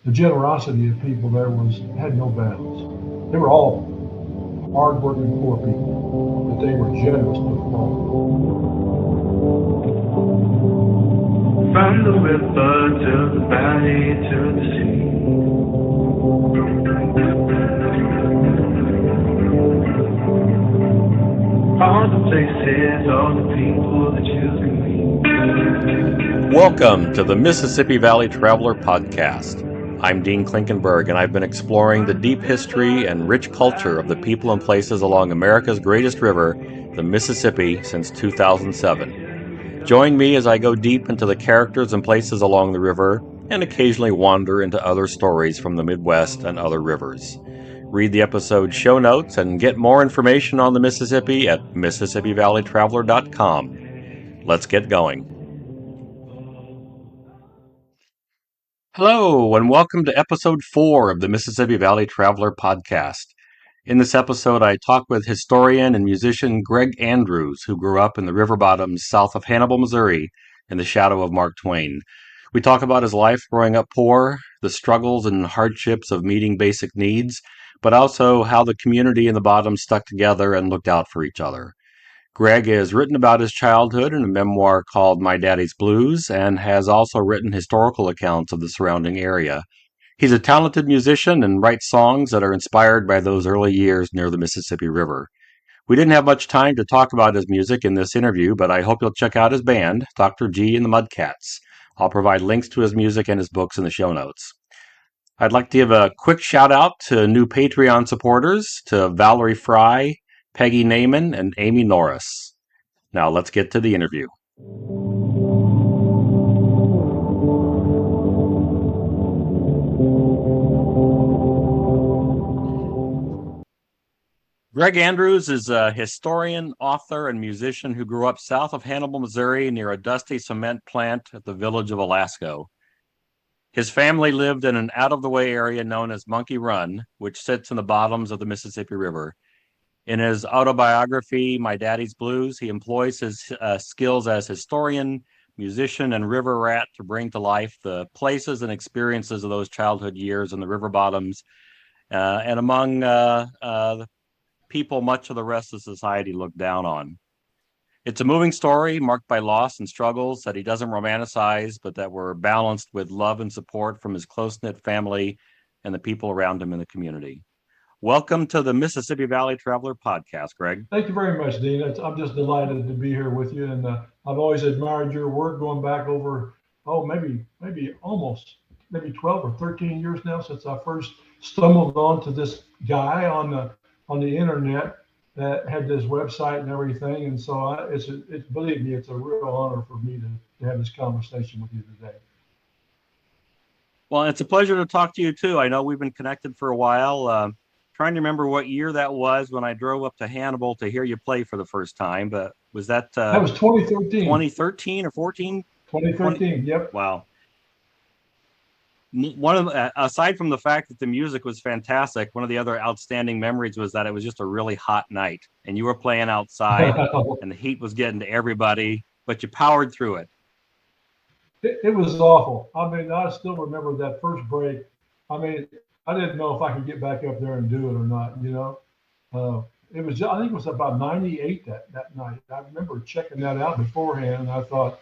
the generosity of people there had no bounds. They were all hardworking poor people, but they were generous to a fault. From the river to the valley to the sea. All the places, all the people that you can meet. Welcome to the Mississippi Valley Traveler Podcast. I'm Dean Klinkenberg, and I've been exploring the deep history and rich culture of the people and places along America's greatest river, the Mississippi, since 2007. Join me as I go deep into the characters and places along the river and occasionally wander into other stories from the Midwest and other rivers. Read the episode show notes and get more information on the Mississippi at MississippiValleyTraveler.com. Let's get going. Hello, and welcome to episode 4 of the Mississippi Valley Traveler Podcast. In this episode, I talk with historian and musician Gregg Andrews, who grew up in the river bottoms south of Hannibal, Missouri, in the shadow of Mark Twain. We talk about his life growing up poor, the struggles and hardships of meeting basic needs, but also how the community in the bottoms stuck together and looked out for each other. Gregg has written about his childhood in a memoir called My Daddy's Blues and has also written historical accounts of the surrounding area. He's a talented musician and writes songs that are inspired by those early years near the Mississippi River. We didn't have much time to talk about his music in this interview, but I hope you'll check out his band, Dr. G and the Mudcats. I'll provide links to his music and his books in the show notes. I'd like to give a quick shout out to new Patreon supporters, to Valerie Fry, Peggy Naiman, and Amy Norris. Now let's get to the interview. Gregg Andrews is a historian, author, and musician who grew up south of Hannibal, Missouri, near a dusty cement plant at the village of Alasko. His family lived in an out-of-the-way area known as Monkey Run, which sits in the bottoms of the Mississippi River. In his autobiography, My Daddy's Blues, he employs his skills as historian, musician, and river rat to bring to life the places and experiences of those childhood years in the river bottoms, and among people much of the rest of society looked down on. It's a moving story marked by loss and struggles that he doesn't romanticize, but that were balanced with love and support from his close-knit family and the people around him in the community. Welcome to the Mississippi Valley Traveler Podcast, Gregg. Thank you very much, Dean. I'm just delighted to be here with you, and I've always admired your work going back over, maybe 12 or 13 years now since I first stumbled onto this guy on the internet that had this website and everything. And so believe me, it's a real honor for me to have this conversation with you today. Well, it's a pleasure to talk to you too. I know we've been connected for a while. Trying to remember what year that was when I drove up to Hannibal to hear you play for the first time. But was that? That was 2013. 2013 or 14? 2013. Yep. Wow. Aside from the fact that the music was fantastic, one of the other outstanding memories was that it was just a really hot night and you were playing outside and the heat was getting to everybody, but you powered through it. It was awful. I mean, I still remember that first break. I mean, I didn't know if I could get back up there and do it or not, you know. I think it was about 98 that night. I remember checking that out beforehand, and I thought,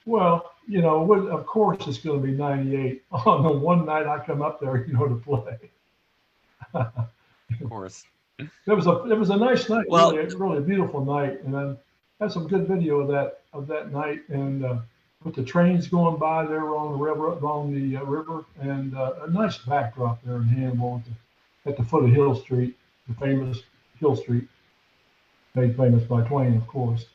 well, you know, of course it's going to be 98 on the one night I come up there, you know, to play. Of course. It was a nice night, well, really a beautiful night, and I had some good video of that night, and with the trains going by there along the river, and a nice backdrop there in Hannibal at the foot of Hill Street, the famous Hill Street, made famous by Twain, of course.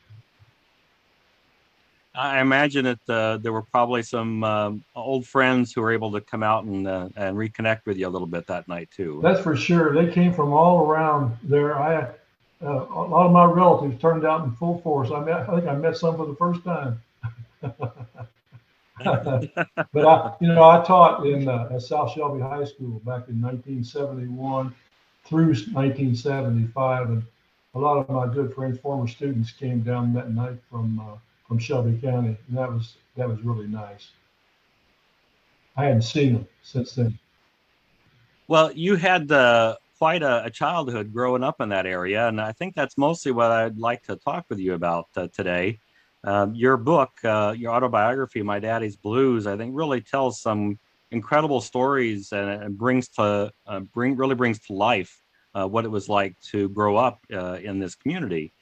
I imagine that there were probably some old friends who were able to come out and reconnect with you a little bit that night too. That's for sure. They came from all around there. A lot of my relatives turned out in full force. I think I met some for the first time. But I taught at South Shelby High School back in 1971 through 1975, and a lot of my good friends, former students, came down that night from Shelby County, and that was really nice. I hadn't seen them since then. Well, you had quite a childhood growing up in that area, and I think that's mostly what I'd like to talk with you about today. Your book, your autobiography, My Daddy's Blues, I think really tells some incredible stories and really brings to life what it was like to grow up in this community.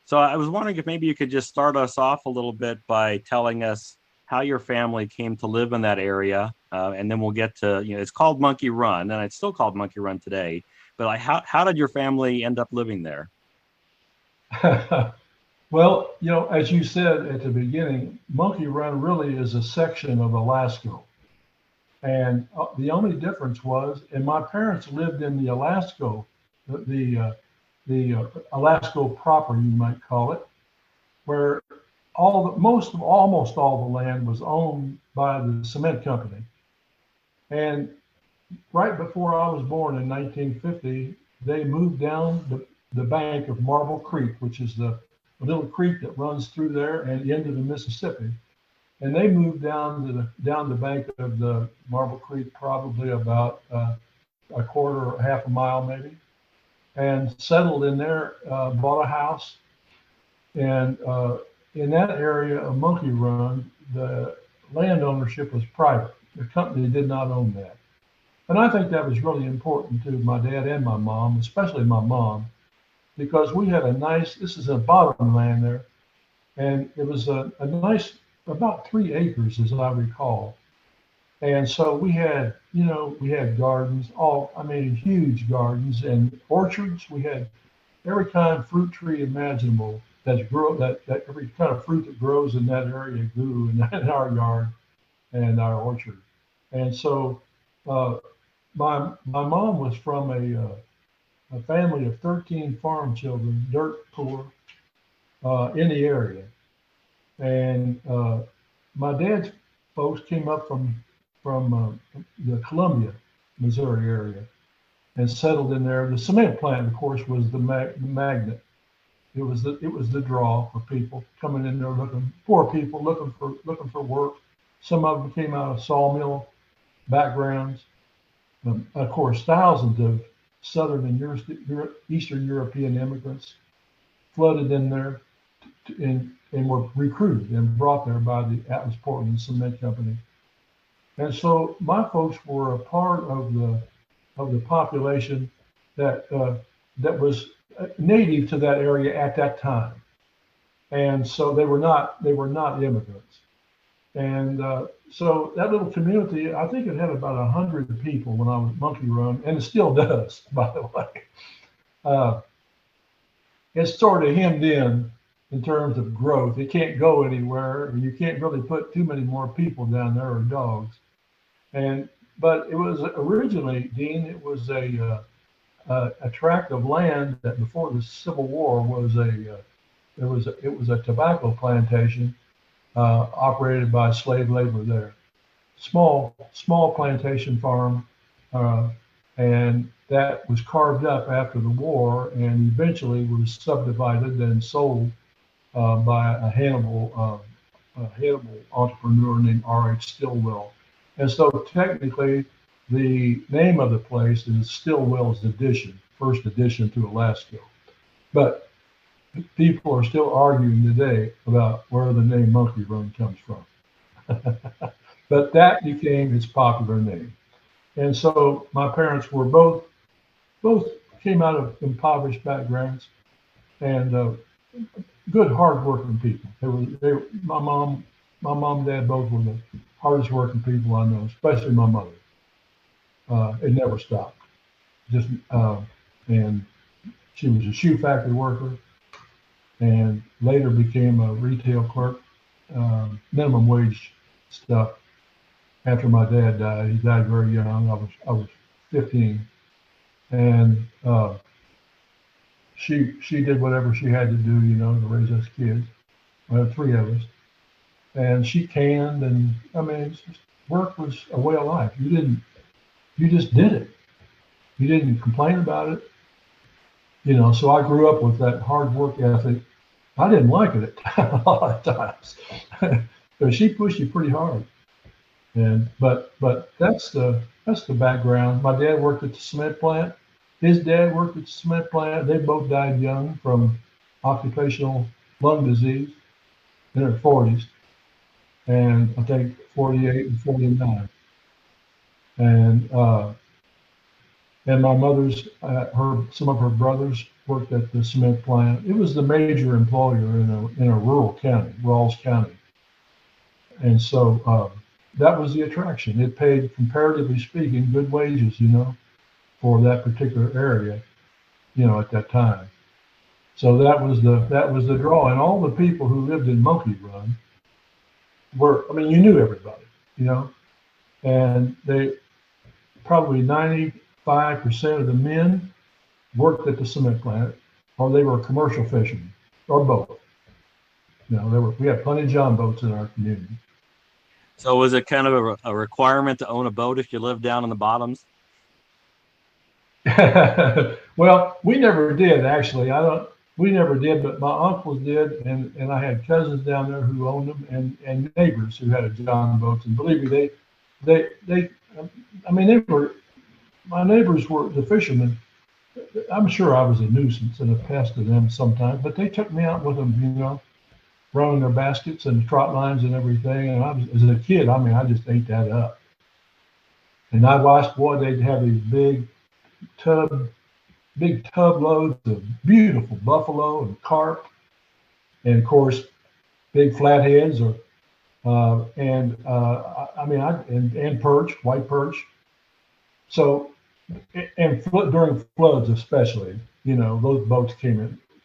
So I was wondering if maybe you could just start us off a little bit by telling us how your family came to live in that area, and then we'll get to, it's called Monkey Run, and it's still called Monkey Run today. But like, how did your family end up living there? Well, as you said at the beginning, Monkey Run really is a section of Alaska. And the only difference was, and my parents lived in the Alaska, the Alaska proper, you might call it, where almost all the land was owned by the cement company. And right before I was born in 1950, they moved down the bank of Marble Creek, which is the little creek that runs through there and into the Mississippi. And they moved down the bank of the Marble Creek, probably about a quarter or half a mile maybe, and settled in there, bought a house. And in that area of Monkey Run, the land ownership was private. The company did not own that. And I think that was really important to my dad and my mom, especially my mom, because we had this is a bottomland there, and it was a nice, about 3 acres, as I recall. And so we had gardens, huge gardens and orchards. We had every kind of fruit tree imaginable that every kind of fruit that grows in that area grew in our yard and our orchard. And so uh, my mom was from a family of 13 farm children, dirt poor, in the area. And my dad's folks came up from the Columbia, Missouri area and settled in there. The cement plant, of course, was the magnet. It was the draw for people coming in there poor people looking for work. Some of them came out of sawmill backgrounds. Of course, thousands of Southern and Eastern European immigrants flooded in there and were recruited and brought there by the Atlas Portland Cement Company. And so my folks were a part of the population that was native to that area at that time, and so they were not immigrants. And so that little community, I think it had about 100 people when I was Monkey Run, and it still does, by the way. Uh, it's sort of hemmed in terms of growth. It can't go anywhere, and you can't really put too many more people down there or dogs. But it was originally, Dean, it was a tract of land that before the Civil War it was a tobacco plantation operated by slave labor there. Small plantation farm, and that was carved up after the war and eventually was subdivided and sold by a Hannibal entrepreneur named R.H. Stillwell. And so technically, the name of the place is Stillwell's Addition, first addition to Alaska. But people are still arguing today about where the name Monkey Run comes from. But that became its popular name. And so my parents were both came out of impoverished backgrounds and good, hardworking people. My mom and dad both were the hardest working people I know, especially my mother. It never stopped. And she was a shoe factory worker, and later became a retail clerk, minimum wage stuff. After my dad died, he died very young. I was 15, and she did whatever she had to do, to raise us kids. Three of us, and she canned, and work was a way of life. You just did it. You didn't complain about it. So I grew up with that hard work ethic. I didn't like it at a lot of times, but she pushed you pretty hard. But that's that's the background. My dad worked at the cement plant. His dad worked at the cement plant. They both died young from occupational lung disease in their 40s, and I think 48 and 49. And and my mother's some of her brothers worked at the cement plant. It was the major employer in a rural county, Rawls County, and so that was the attraction. It paid, comparatively speaking, good wages, for that particular area, at that time. So that was the draw, and all the people who lived in Monkey Run were, I mean, you knew everybody, and they probably 95% of the men worked at the cement plant, or they were commercial fishermen, or both. We had plenty of John boats in our community. So was it kind of a requirement to own a boat if you lived down in the bottoms? Well, we never did actually. I don't. We never did, but my uncles did, and I had cousins down there who owned them, and neighbors who had a John boats. And believe me, they. I mean, they were. My neighbors were the fishermen. I'm sure I was a nuisance and a pest to them sometimes, but they took me out with them, rowing their baskets and trot lines and everything. And as a kid, I mean, I just ate that up. And I watched, boy, they'd have these tub loads of beautiful buffalo and carp, and of course, big flatheads, and perch, white perch. So, and during floods especially, those boats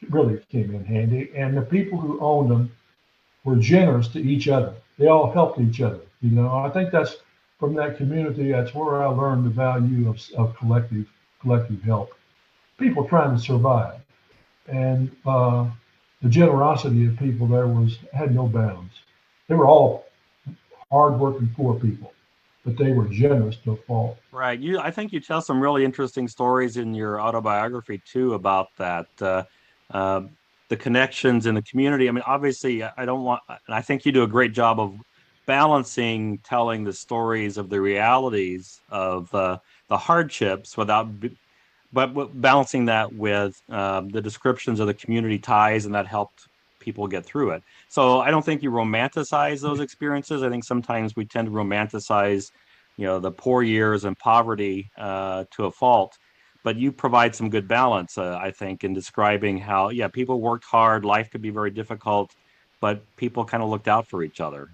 really came in handy, and the people who owned them were generous to each other. They all helped each other. I think that's from that community. That's where I learned the value of collective help. People trying to survive, and the generosity of people there had no bounds. They were all hardworking poor people, but they were generous to a fault. Right. I think you tell some really interesting stories in your autobiography too about that. The connections in the community. I mean, obviously, I don't want, and I think you do a great job of balancing telling the stories of the realities of the hardships but balancing that with the descriptions of the community ties, and that helped people get through it. So I don't think you romanticize those experiences. I think sometimes we tend to romanticize, the poor years and poverty to a fault. But you provide some good balance, I think, in describing how, people worked hard, life could be very difficult, but people kind of looked out for each other.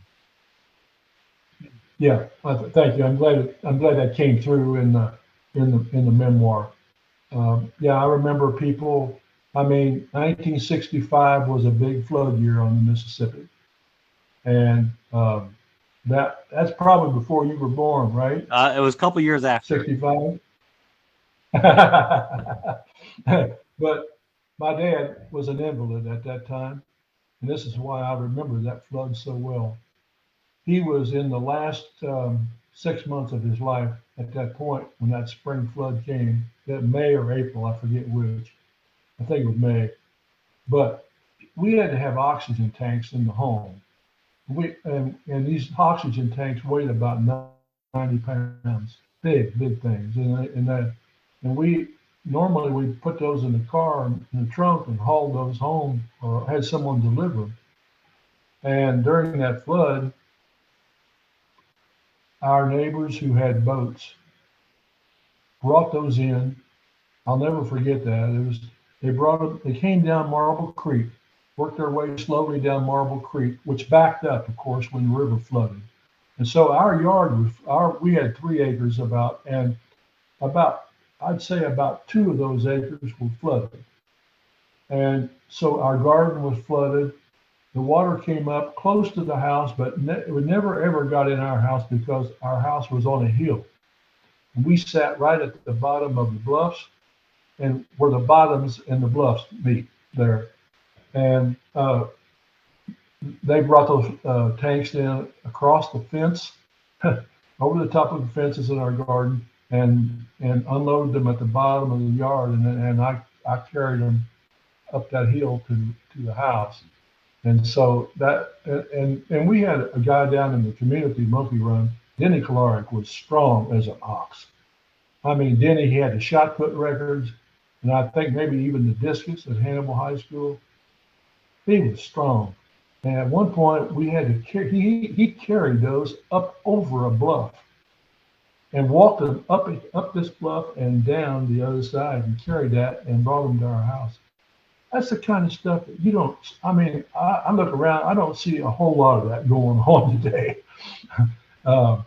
Yeah, thank you. I'm glad that came through in the memoir. I remember people. I mean, 1965 was a big flood year on the Mississippi, and that's probably before you were born, right? It was a couple years after. 65. But my dad was an invalid at that time, and this is why I remember that flood so well. He was in the last 6 months of his life at that point when that spring flood came, that May or April, I forget which. I think it was May. But we had to have oxygen tanks in the home. And these oxygen tanks weighed about 90 pounds, big things. And we normally put those in the car in the trunk and haul those home, or had someone deliver them. And during that flood, our neighbors who had boats brought those in. I'll never forget that. They came down Marble Creek, worked their way slowly down Marble Creek, which backed up, of course, when the river flooded. And so our yard we had 3 acres and I'd say about 2 of those acres were flooded. And so our garden was flooded. The water came up close to the house, but it never ever got in our house because our house was on a hill. And we sat right at the bottom of the bluffs, and where the bottoms and the bluffs meet there. And they brought those tanks in across the fence, over the top of the fences in our garden, and unloaded them at the bottom of the yard. And I carried them up that hill to the house. And so and we had a guy down in the community, Monkey Run, Denny Caloric was strong as an ox. I mean, Denny, he had the shot put records, and I think maybe even the discus at Hannibal High School. He was strong. And at one point, we had to carry, he carried those up over a bluff and walked them up this bluff and down the other side and carried that and brought them to our house. That's the kind of stuff that you don't, I mean, I look around, I don't see a whole lot of that going on today. uh,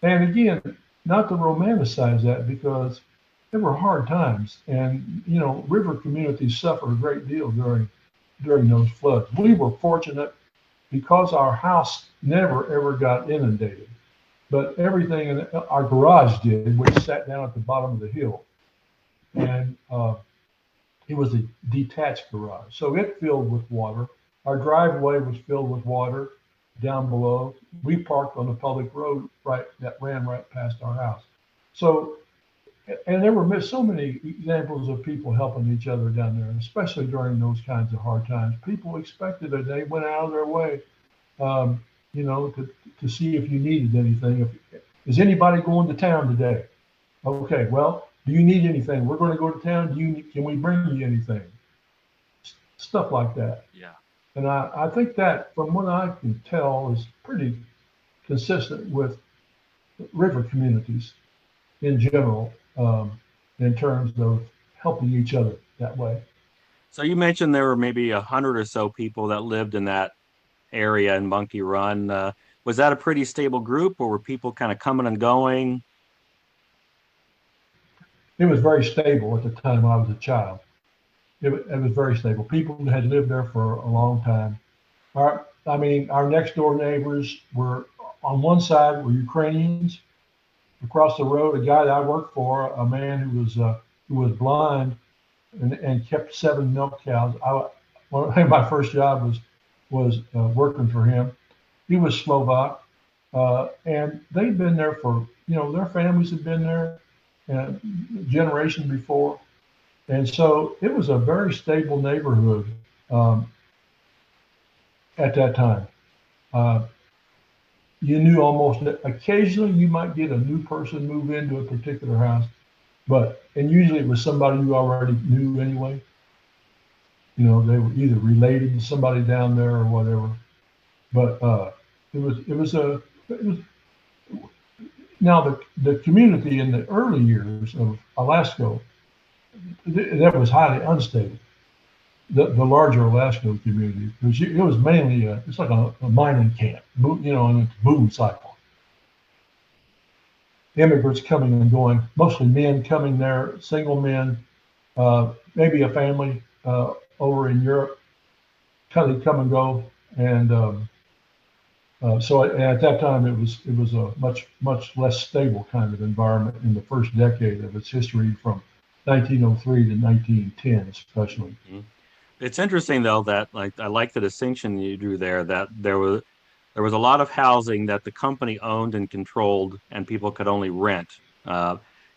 and again, not to romanticize that, because there were hard times, and river communities suffer a great deal during those floods. We were fortunate because our house never ever got inundated, but everything in our garage did, which sat down at the bottom of the hill, and it was a detached garage, so it filled with water. Our driveway was filled with water down below. We parked on a public road that ran right past our house. So, and there were so many examples of people helping each other down there, especially during those kinds of hard times. People expected it. They went out of their way, to see if you needed anything. Is anybody going to town today? Okay, well, do you need anything? We're going to go to town. Can we bring you anything? Stuff like that. Yeah. And I think that, from what I can tell, is pretty consistent with river communities in general, in terms of helping each other that way. So you mentioned there were maybe 100 or so people that lived in that area in Monkey Run. Was that a pretty stable group, or were people kind of coming and going? It was very stable at the time I was a child. It was very stable. People had lived there for a long time. Our next door neighbors were, on one side were Ukrainians. Across the road, a guy that I worked for, a man who was blind and kept 7 milk cows. My first job was working for him. He was Slovak, and they'd been there for, their families had been there a generation before. And so it was a very stable neighborhood at that time. You knew almost, occasionally you might get a new person move into a particular house, and usually it was somebody you already knew anyway. They were either related to somebody down there or whatever. But now the community in the early years of Alaska, that was highly unstable. The larger Alaska community, it was mainly it's like a mining camp, and it's a boom cycle. Immigrants coming and going, mostly men coming there, single men, maybe a family over in Europe, kind of come and go, and so at that time it was a much less stable kind of environment in the first decade of its history, from 1903 to 1910, especially. Mm-hmm. It's interesting, though, that I like the distinction you drew there, that there was a lot of housing that the company owned and controlled, and people could only rent.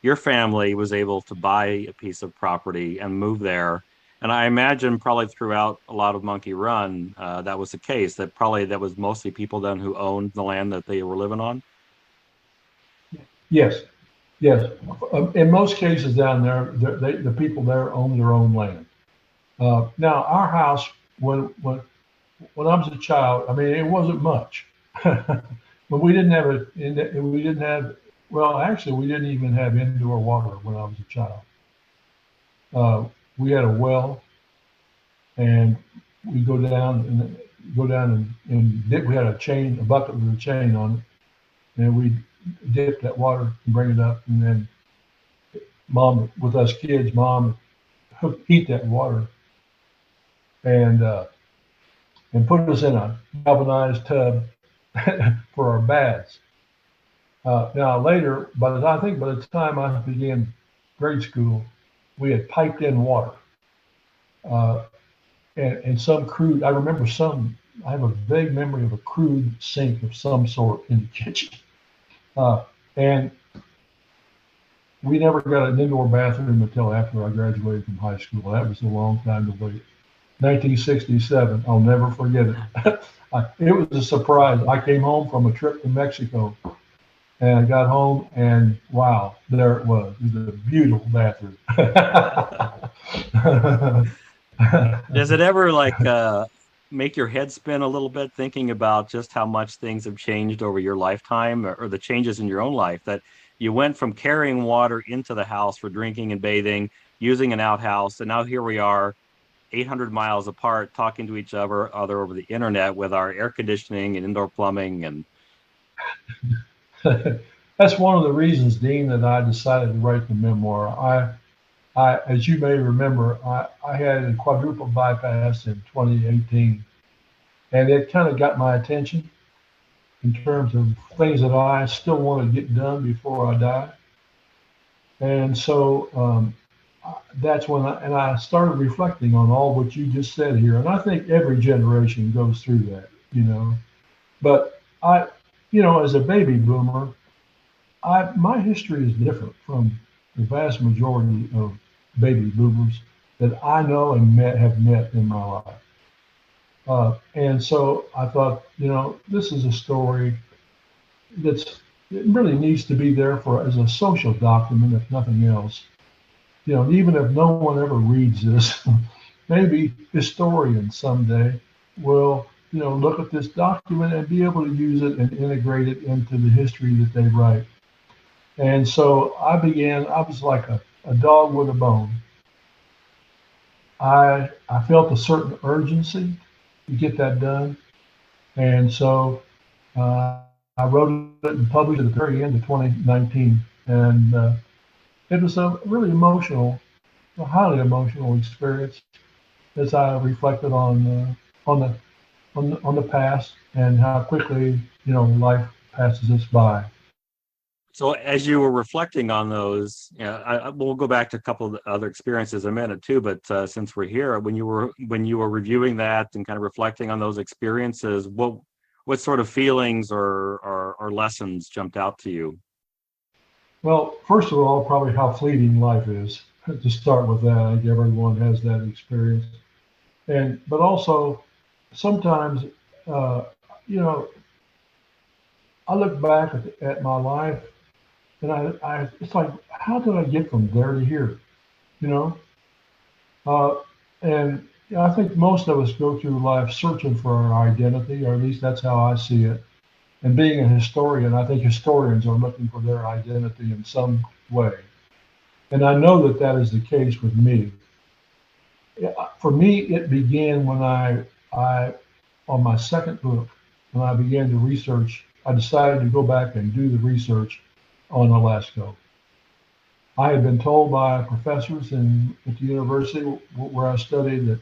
Your family was able to buy a piece of property and move there, and I imagine probably throughout a lot of Monkey Run, that was the case. That was mostly people then who owned the land that they were living on. Yes. In most cases down there, the people there own their own land. Now, our house, when I was a child, it wasn't much, but we didn't have we didn't even have indoor water when I was a child. We had a well, and we go down and dip. We had a bucket with a chain on it, and we dip that water and bring it up, and then Mom, with us kids, Mom heat that water and put us in a galvanized tub for our baths. Now later, by the time I began grade school, we had piped in water, and some crude. I have a vague memory of a crude sink of some sort in the kitchen, and we never got an indoor bathroom until after I graduated from high school. That was a long time to wait. 1967, I'll never forget it. It was a surprise. I came home from a trip to Mexico, And I got home, and wow, there it was. It was a beautiful bathroom. Does it ever like make your head spin a little bit thinking about just how much things have changed over your lifetime or the changes in your own life that you went from carrying water into the house for drinking and bathing, using an outhouse, and now here we are 800 miles apart talking to each other over the internet with our air conditioning and indoor plumbing and That's one of the reasons, Dean, that I decided to write the memoir. As you may remember, I had a quadruple bypass in 2018, and it kind of got my attention in terms of things that I still want to get done before I die. And so that's when I started reflecting on all what you just said here. And I think every generation goes through that, you know. But as a baby boomer, my history is different from the vast majority of baby boomers that I know and have met in my life. And so I thought, this is a story it really needs to be there as a social document, if nothing else. Even if no one ever reads this, maybe historians someday will, look at this document and be able to use it and integrate it into the history that they write. And so I was like a dog with a bone. I felt a certain urgency to get that done. And so I wrote it and published it at the very end of 2019. And it was a really a highly emotional experience as I reflected on the past and how quickly, life passes us by. so as you were reflecting on those, we'll go back to a couple of the other experiences in a minute too. But since we're here, when you were reviewing that and kind of reflecting on those experiences, what sort of feelings or lessons jumped out to you? Well, first of all, probably how fleeting life is. To start with that, I think everyone has that experience. But also sometimes, uh, you know, I look back at my life and it's like, how did I get from there to here? You know, uh, and I think most of us go through life searching for our identity, or at least that's how I see it. And being a historian, I think historians are looking for their identity in some way. And I know that that is the case with me. For me, it began when I on my second book, when I began to research, I decided to go back and do the research on Alaska. I had been told by professors at the university where I studied that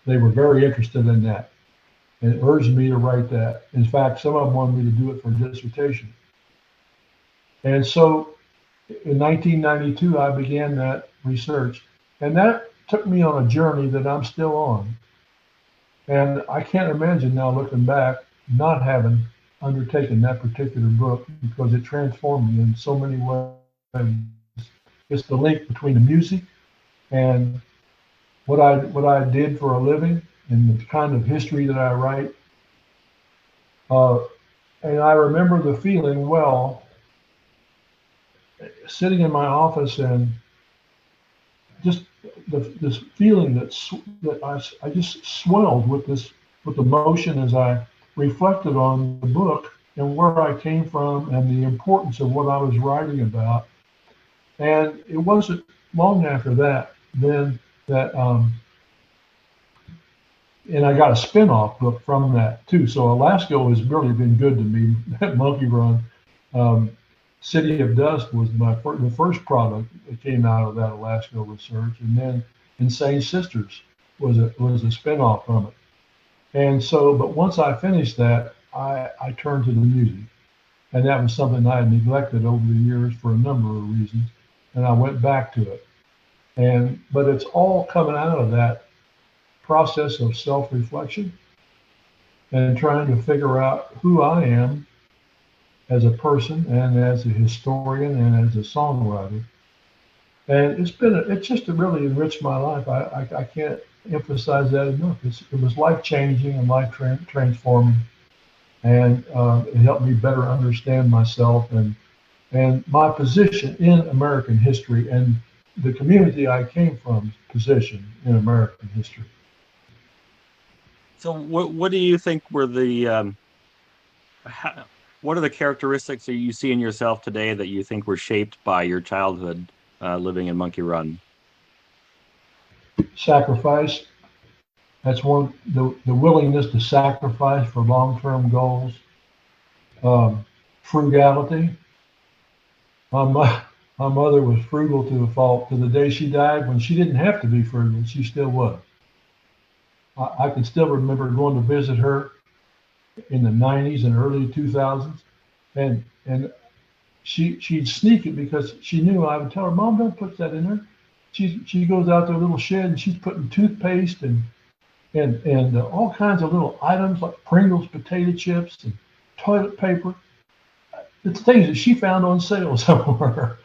they were very interested in that and urged me to write that. In fact, some of them wanted me to do it for a dissertation. And so in 1992, I began that research, and that took me on a journey that I'm still on. And I can't imagine now looking back, not having undertaken that particular book because it transformed me in so many ways. It's the link between the music and what I did for a living and the kind of history that I write. Uh, and I remember the feeling well, sitting in my office and just this feeling that I just swelled with emotion as I reflected on the book and where I came from and the importance of what I was writing about. And it wasn't long after that then that and I got a spin-off book from that too. So Alaska has really been good to me. That Monkey Run, um, City of Dust was the first product that came out of that Alaska research, and then Insane Sisters was a spin-off from it. And so, but once I finished that, I turned to the music, and that was something I had neglected over the years for a number of reasons, and I went back to it. But it's all coming out of that process of self-reflection and trying to figure out who I am as a person and as a historian and as a songwriter. And it's just really enriched my life. I can't emphasize that enough. It was life changing and life transforming, and it helped me better understand myself and my position in American history and the community I came from position in American history. So, what do you think were what are the characteristics that you see in yourself today that you think were shaped by your childhood living in Monkey Run? Sacrifice. That's one, the willingness to sacrifice for long-term goals. Frugality. My mother was frugal to a fault to the day she died. When she didn't have to be frugal, she still was. I can still remember going to visit her in the 90s and early 2000s, and she'd sneak it because she knew I would tell her, Mom, don't put that in there. She goes out to a little shed and she's putting toothpaste and all kinds of little items like Pringles potato chips and toilet paper. It's things that she found on sale somewhere.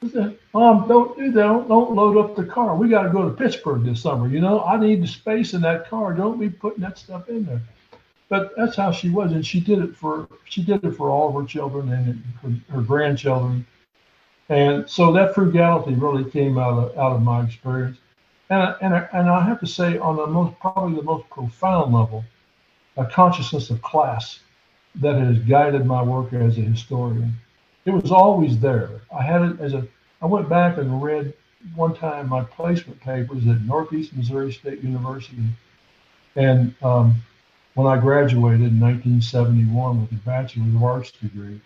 I said, Mom, don't do that. Don't load up the car. We got to go to Pittsburgh this summer. You know, I need the space in that car. Don't be putting that stuff in there. But that's how she was, and she did it for all of her children and her grandchildren. And so that frugality really came out of my experience. And I have to say, on probably the most profound level, a consciousness of class that has guided my work as a historian. It was always there. I had it I went back and read one time my placement papers at Northeast Missouri State University. And when I graduated in 1971 with a Bachelor of Arts degree.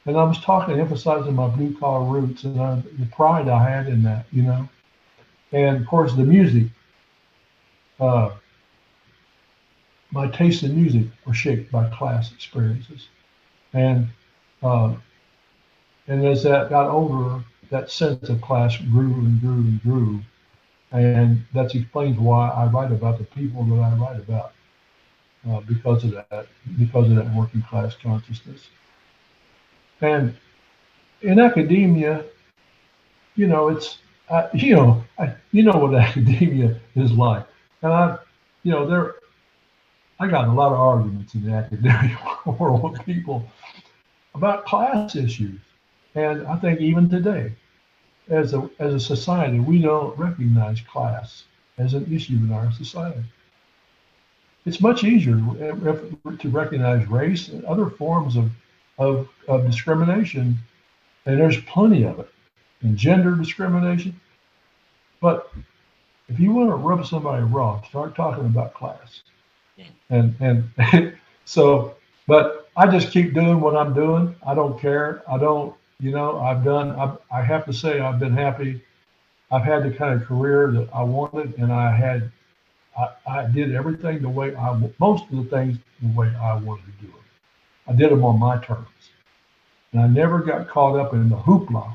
And I was emphasizing my blue collar roots and the pride I had in that, you know. And of course, the music, my taste in music were shaped by class experiences. And as that got older, that sense of class grew and grew and grew. And that explains why I write about the people that I write about, because of that working class consciousness. And in academia, you know, you know what academia is like. And I got a lot of arguments in the academic world with people about class issues. And I think even today, as a society, we don't recognize class as an issue in our society. It's much easier to recognize race and other forms of discrimination, and there's plenty of it, and gender discrimination. But if you want to rub somebody raw, start talking about class. And so, but I just keep doing what I'm doing. I don't care. I don't, I have to say I've been happy. I've had the kind of career that I wanted, and I did everything most of the things the way I wanted to do it. I did them on my terms. And I never got caught up in the hoopla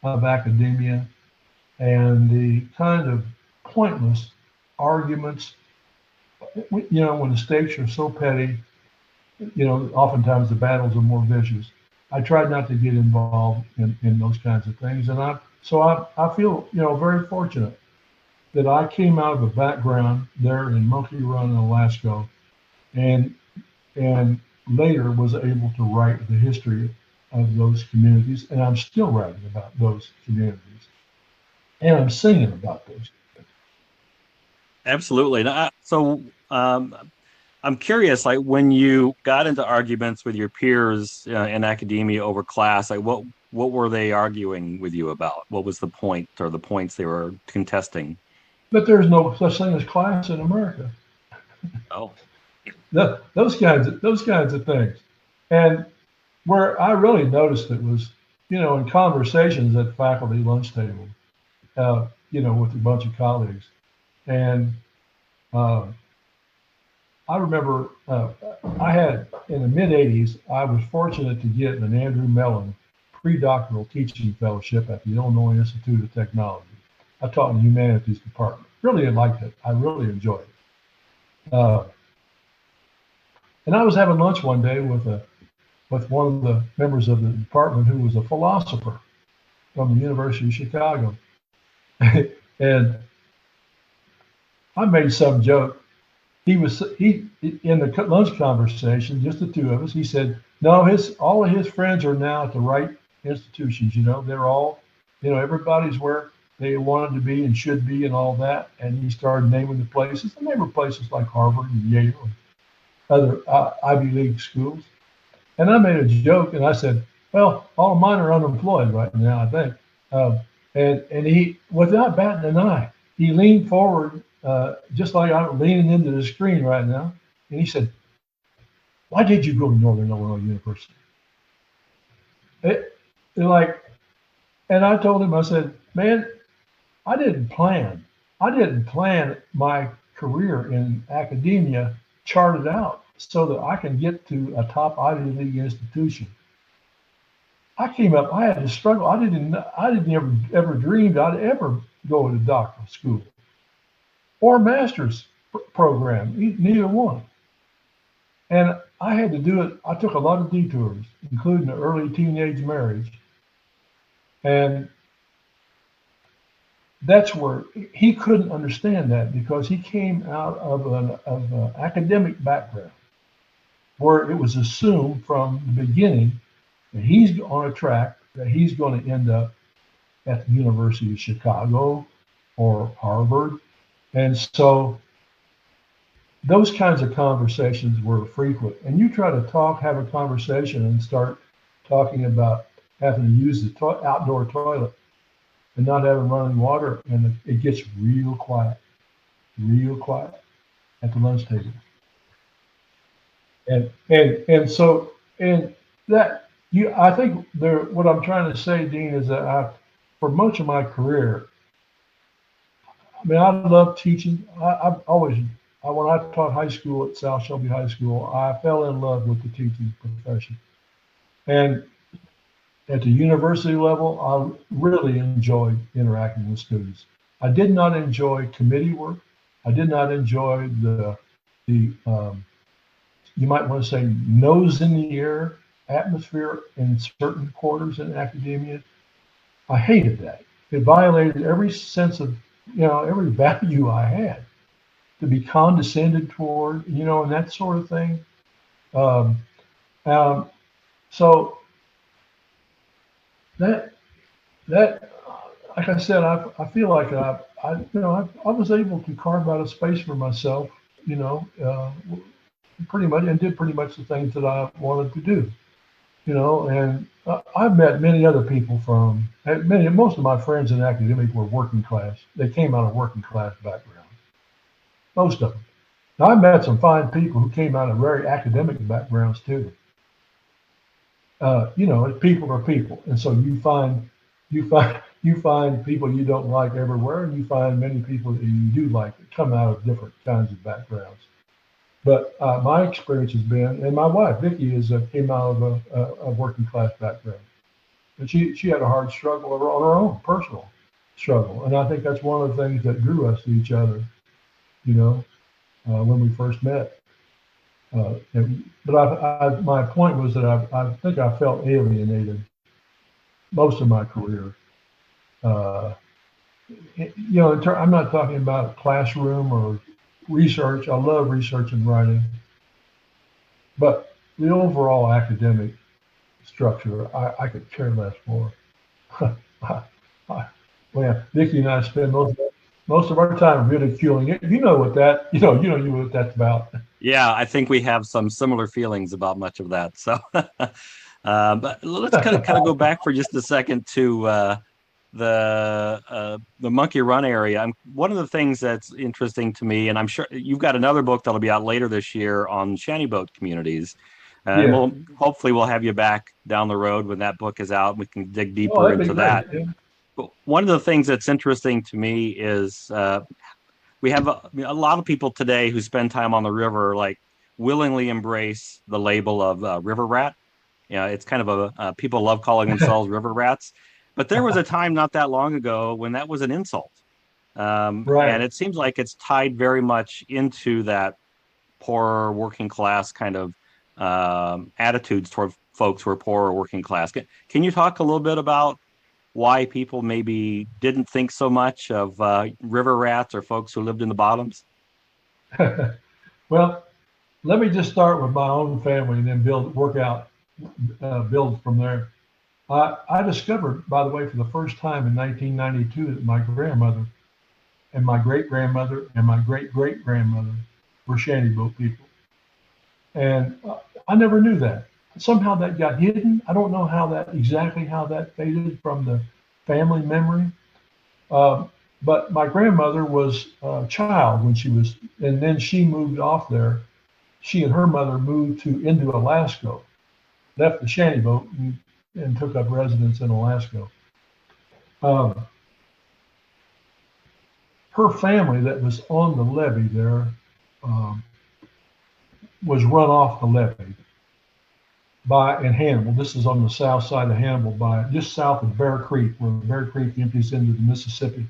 of academia and the kind of pointless arguments. You know, when the stakes are so petty, you know, oftentimes the battles are more vicious. I tried not to get involved in those kinds of things. And I feel, you know, very fortunate that I came out of a background there in Monkey Run, Alaska, and later was able to write the history of those communities. And I'm still writing about those communities. And I'm singing about those. Absolutely. So I'm curious, like when you got into arguments with your peers in academia over class, like what were they arguing with you about? What was the point or the points they were contesting? But there's no such thing as class in America. Oh, those kinds of things. And where I really noticed it was, you know, in conversations at faculty lunch table, you know, with a bunch of colleagues. And I remember I had, in the mid-'80s, I was fortunate to get an Andrew Mellon pre-doctoral teaching fellowship at the Illinois Institute of Technology. I taught in the humanities department. Really liked it. I really enjoyed it. And I was having lunch one day with one of the members of the department who was a philosopher from the University of Chicago. And I made some joke. He in the lunch conversation, just the two of us, he said, No, all of his friends are now at the right institutions. They're all, everybody's where they wanted to be and should be and all that. And he started naming the places, and they were places like Harvard and Yale and other Ivy League schools. And I made a joke and I said, "Well, all of mine are unemployed right now, I think." Um, and he, without batting an eye, he leaned forward, just like I'm leaning into the screen right now, and he said, "Why did you go to Northern Illinois University?" It, like, and I told him, I said, "Man, I didn't plan. I didn't plan my career in academia charted out so that I can get to a top Ivy League institution. I came up, I had to struggle. I didn't ever dreamed I'd ever go to doctoral school or master's program, neither one. And I had to do it. I took a lot of detours, including an early teenage marriage. And that's where he couldn't understand that because he came out of an academic background where it was assumed from the beginning that he's on a track that he's going to end up at the University of Chicago or Harvard. And so those kinds of conversations were frequent. And you try to have a conversation and start talking about having to use the outdoor toilet and not having running water, and it gets real quiet at the lunch table. And so that I think what I'm trying to say, Dean, is that for much of my career, I mean, I love teaching. I've always, when I taught high school at South Shelby High School, I fell in love with the teaching profession. And at the university level, I really enjoyed interacting with students. I did not enjoy committee work. I did not enjoy the you might want to say nose in the air atmosphere in certain quarters in academia. I hated that. It violated every sense of, every value I had to be condescended toward, and that sort of thing. Um, so that that like I said, I feel like I was able to carve out a space for myself, pretty much, and did pretty much the things that I wanted to do, and I've met many other people most of my friends in academic were working class. They came out of working class backgrounds, most of them. Now, I met some fine people who came out of very academic backgrounds too. People are people, and so you find people you don't like everywhere, and you find many people that you do like that come out of different kinds of backgrounds. But my experience has been, and my wife Vicki came out of a working class background, and she had a hard struggle on her own personal struggle, and I think that's one of the things that drew us to each other, when we first met. But my point was that I think I felt alienated most of my career. I'm not talking about classroom or research. I love research and writing, but the overall academic structure, I could care less for. Well, Vicki and I spend most of our time ridiculing it. You know what that's about. Yeah, I think we have some similar feelings about much of that. So, but let's kind of go back for just a second to the Monkey Run area. One of the things that's interesting to me, and I'm sure you've got another book that'll be out later this year on shanty boat communities. And we'll have you back down the road when that book is out. We can dig deeper into that. Yeah. But one of the things that's interesting to me is we have a lot of people today who spend time on the river, like willingly embrace the label of river rat. It's kind of people love calling themselves river rats. But there was a time not that long ago when that was an insult. Right. And it seems like it's tied very much into that poor working class kind of attitudes toward folks who are poor or working class. Can you talk a little bit about why people maybe didn't think so much of river rats or folks who lived in the bottoms? Well, let me just start with my own family and then work out build from there. I discovered, by the way, for the first time in 1992 that my grandmother and my great grandmother and my great great grandmother were shanty boat people. And I never knew that. Somehow that got hidden. I don't know exactly how that faded from the family memory. Uh, but my grandmother was a child when and then she moved off there. She and her mother moved into Alaska, left the shanty boat and took up residence in Alaska. Um, Her family that was on the levee there um, was run off the levee in Hannibal. This is on the south side of Hannibal, just south of Bear Creek, where Bear Creek empties into the Mississippi.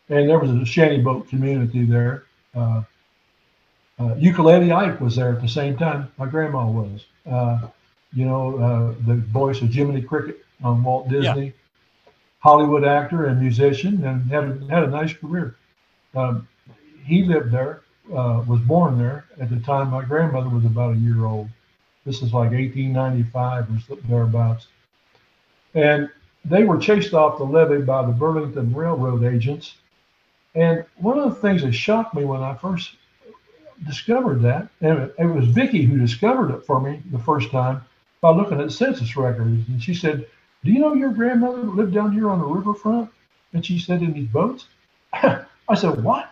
And there was a shanty boat community there. Ukulele Ike was there at the same time. My grandma was. The voice of Jiminy Cricket on Walt Disney, Hollywood actor and musician, and had a nice career. He lived there, was born there at the time my grandmother was about a year old. This is like 1895 or thereabouts. And they were chased off the levee by the Burlington Railroad agents. And one of the things that shocked me when I first discovered that, and it was Vicki who discovered it for me the first time by looking at census records. And she said, "Do you know your grandmother lived down here on the riverfront?" And she said, "In these boats?" I said, "What?"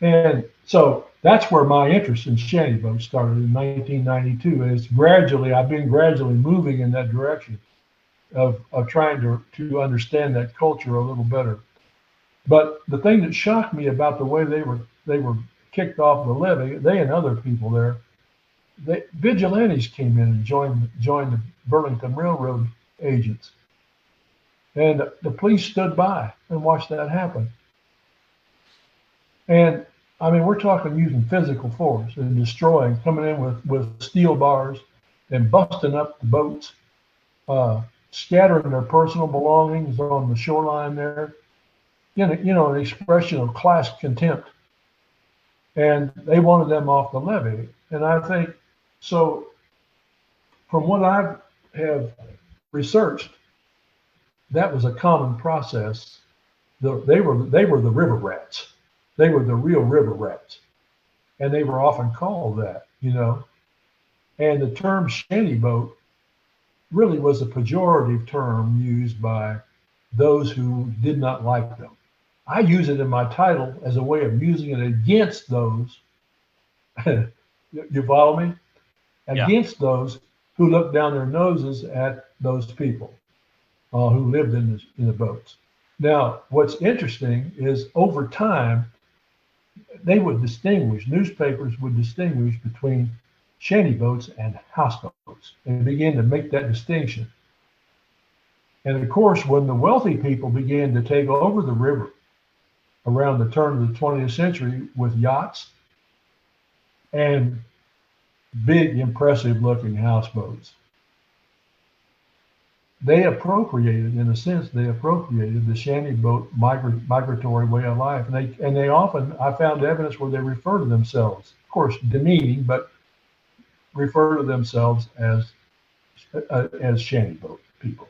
And so that's where my interest in shanty boats started in 1992. And I've been gradually moving in that direction of trying to understand that culture a little better. But the thing that shocked me about the way they were kicked off the levee, they and other people there, vigilantes came in and joined the Burlington Railroad agents. And the police stood by and watched that happen. And I mean, we're talking using physical force and destroying, coming in with steel bars and busting up the boats, scattering their personal belongings on the shoreline there. An expression of class contempt. And they wanted them off the levee. And I think, so from what I have researched, that was a common process. They were the river rats. They were the real river rats. And they were often called that, And the term shanty boat really was a pejorative term used by those who did not like them. I use it in my title as a way of using it against those, you follow me? Against those who look down their noses at those people who lived in the boats. Now, what's interesting is over time, newspapers would distinguish between shanty boats and houseboats and began to make that distinction. And of course, when the wealthy people began to take over the river around the turn of the 20th century with yachts and big, impressive looking houseboats, they appropriated the shanty boat migratory way of life. And they often, I found evidence where they refer to themselves, of course, demeaning, but refer to themselves as shanty boat people.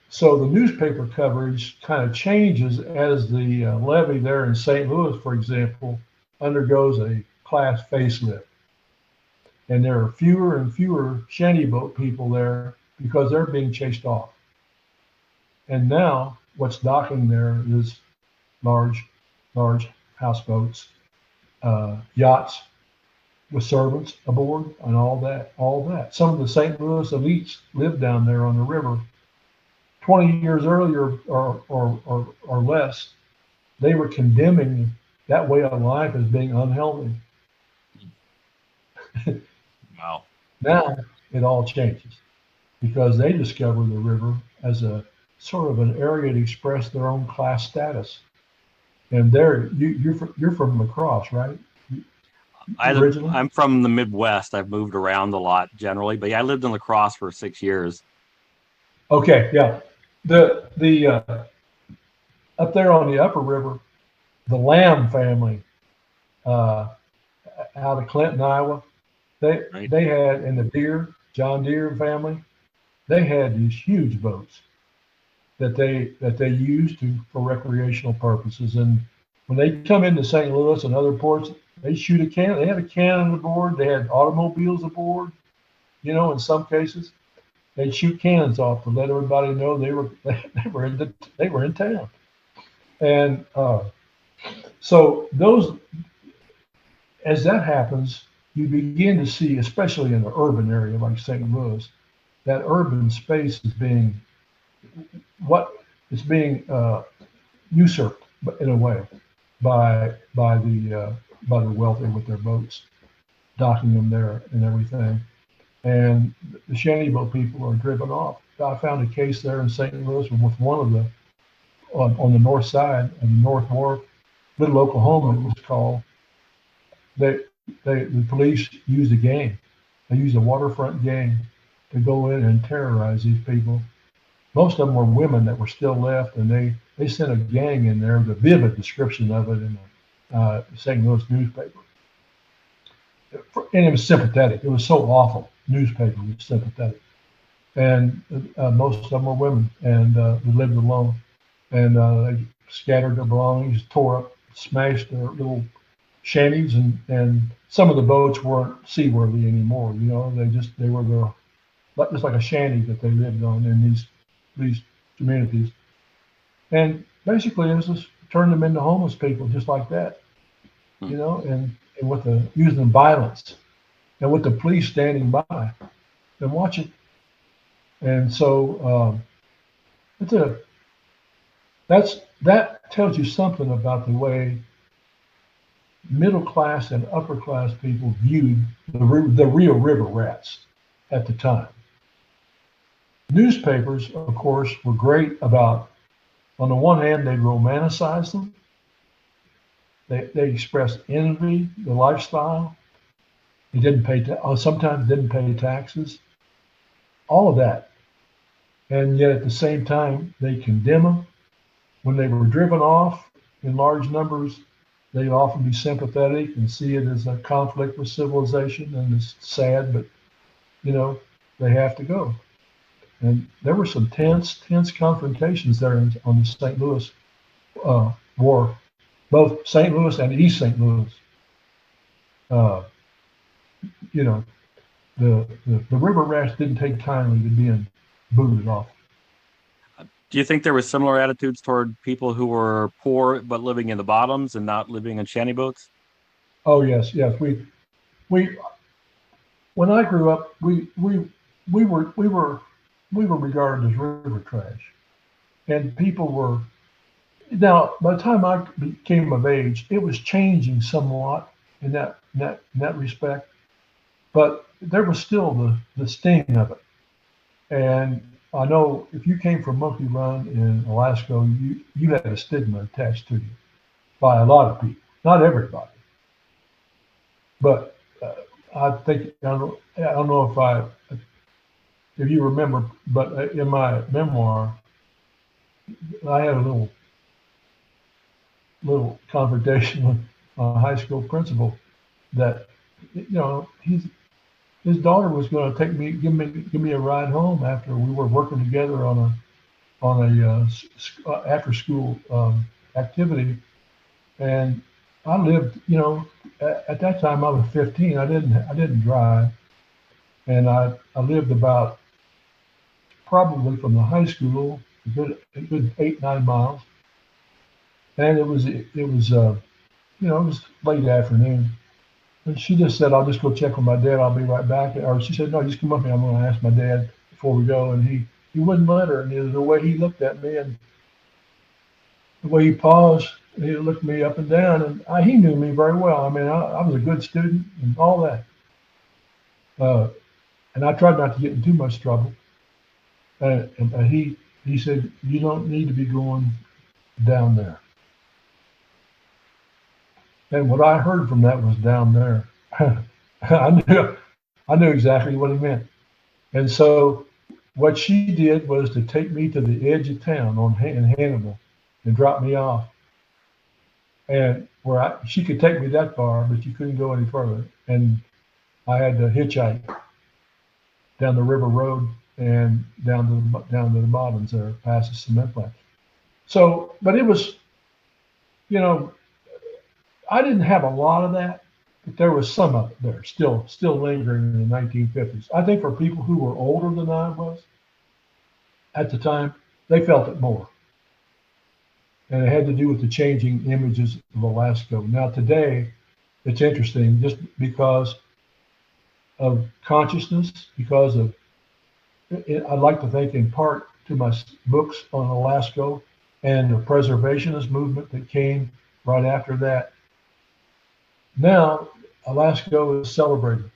So the newspaper coverage kind of changes as the levee there in St. Louis, for example, undergoes a class facelift. And there are fewer and fewer shanty boat people there because they're being chased off. And now what's docking there is large houseboats, yachts with servants aboard and all that. Some of the St. Louis elites lived down there on the river. 20 years earlier or less, they were condemning that way of life as being unhealthy. Wow. Now it all changes because they discover the river as a sort of an area to express their own class status. And you're from La Crosse, right? I'm from the Midwest. I've moved around a lot generally, but I lived in La Crosse for 6 years. Okay, yeah. The up there on the upper river, the Lamb family out of Clinton, Iowa. They Right. they had, and the John Deere family, they had these huge boats that they used for recreational purposes. And when they come into St. Louis and other ports, they shoot a cannon. They had a cannon aboard. They had automobiles aboard. In some cases, they'd shoot cannons off to let everybody know they were in town. And so those as that happens, you begin to see, especially in an urban area like St. Louis, that urban space is being what is being usurped in a way by the wealthy with their boats, docking them there and everything. And the shantyboat people are driven off. I found a case there in St. Louis with one of the on the north side of the North Wharf, Little Oklahoma it was called. The police used a gang. They used a waterfront gang to go in and terrorize these people. Most of them were women that were still left, and they sent a gang in there. The vivid description of it in the St. Louis newspaper, and it was sympathetic. It was so awful. Newspaper was sympathetic, and most of them were women, and they lived alone, and they scattered their belongings, tore up, smashed their little shanties, and some of the boats weren't seaworthy anymore. They were just like a shanty that they lived on in these communities, and basically it was just turned them into homeless people just like that, and with the using violence, and with the police standing by and watching, and so that tells you something about the way middle class and upper class people viewed the real river rats at the time. Newspapers, of course, were great about, on the one hand, they romanticized them. They expressed envy, the lifestyle. They didn't pay, sometimes didn't pay taxes, all of that. And yet at the same time, they condemn them. When they were driven off in large numbers, they'd often be sympathetic and see it as a conflict with civilization, and it's sad, but they have to go. And there were some tense confrontations there on the St. Louis War, both St. Louis and East St. Louis. The river rats didn't take kindly to being booted off. Do you think there were similar attitudes toward people who were poor but living in the bottoms and not living in shanty boats? Oh yes. We when I grew up, we were regarded as river trash, and people were. Now, by the time I became of age, it was changing somewhat in that respect, but there was still the sting of it. And I know if you came from Monkey Run in Alaska, you had a stigma attached to you by a lot of people, not everybody. But I think I don't know if you remember, but in my memoir, I had a little confrontation with a high school principal that his daughter was going to give me a ride home after we were working together on a after school activity, and I lived, at that time I was 15. I didn't drive, and I lived about probably from the high school a good 8-9 miles, and it was late afternoon. And she just said, "I'll just go check with my dad. I'll be right back." Or she said, "No, just come up here. I'm going to ask my dad before we go." And he wouldn't let her. And the way he looked at me and the way he paused, he looked me up and down. And he knew me very well. I mean, I was a good student and all that. And I tried not to get in too much trouble. And he said, "You don't need to be going down there." And what I heard from that was down there. I knew exactly what he meant. And so what she did was to take me to the edge of town in Hannibal and drop me off. And where she could take me that far, but you couldn't go any further. And I had to hitchhike down the river road and down to the bottoms there, past the cement plant. So, but it was, you know, I didn't have a lot of that, but there was some of it there, still lingering in the 1950s. I think for people who were older than I was at the time, they felt it more. And it had to do with the changing images of Alaska. Now today, it's interesting just because of consciousness, because of, I'd like to think in part to my books on Alaska and the preservationist movement that came right after that. Now, Alaska is celebrated.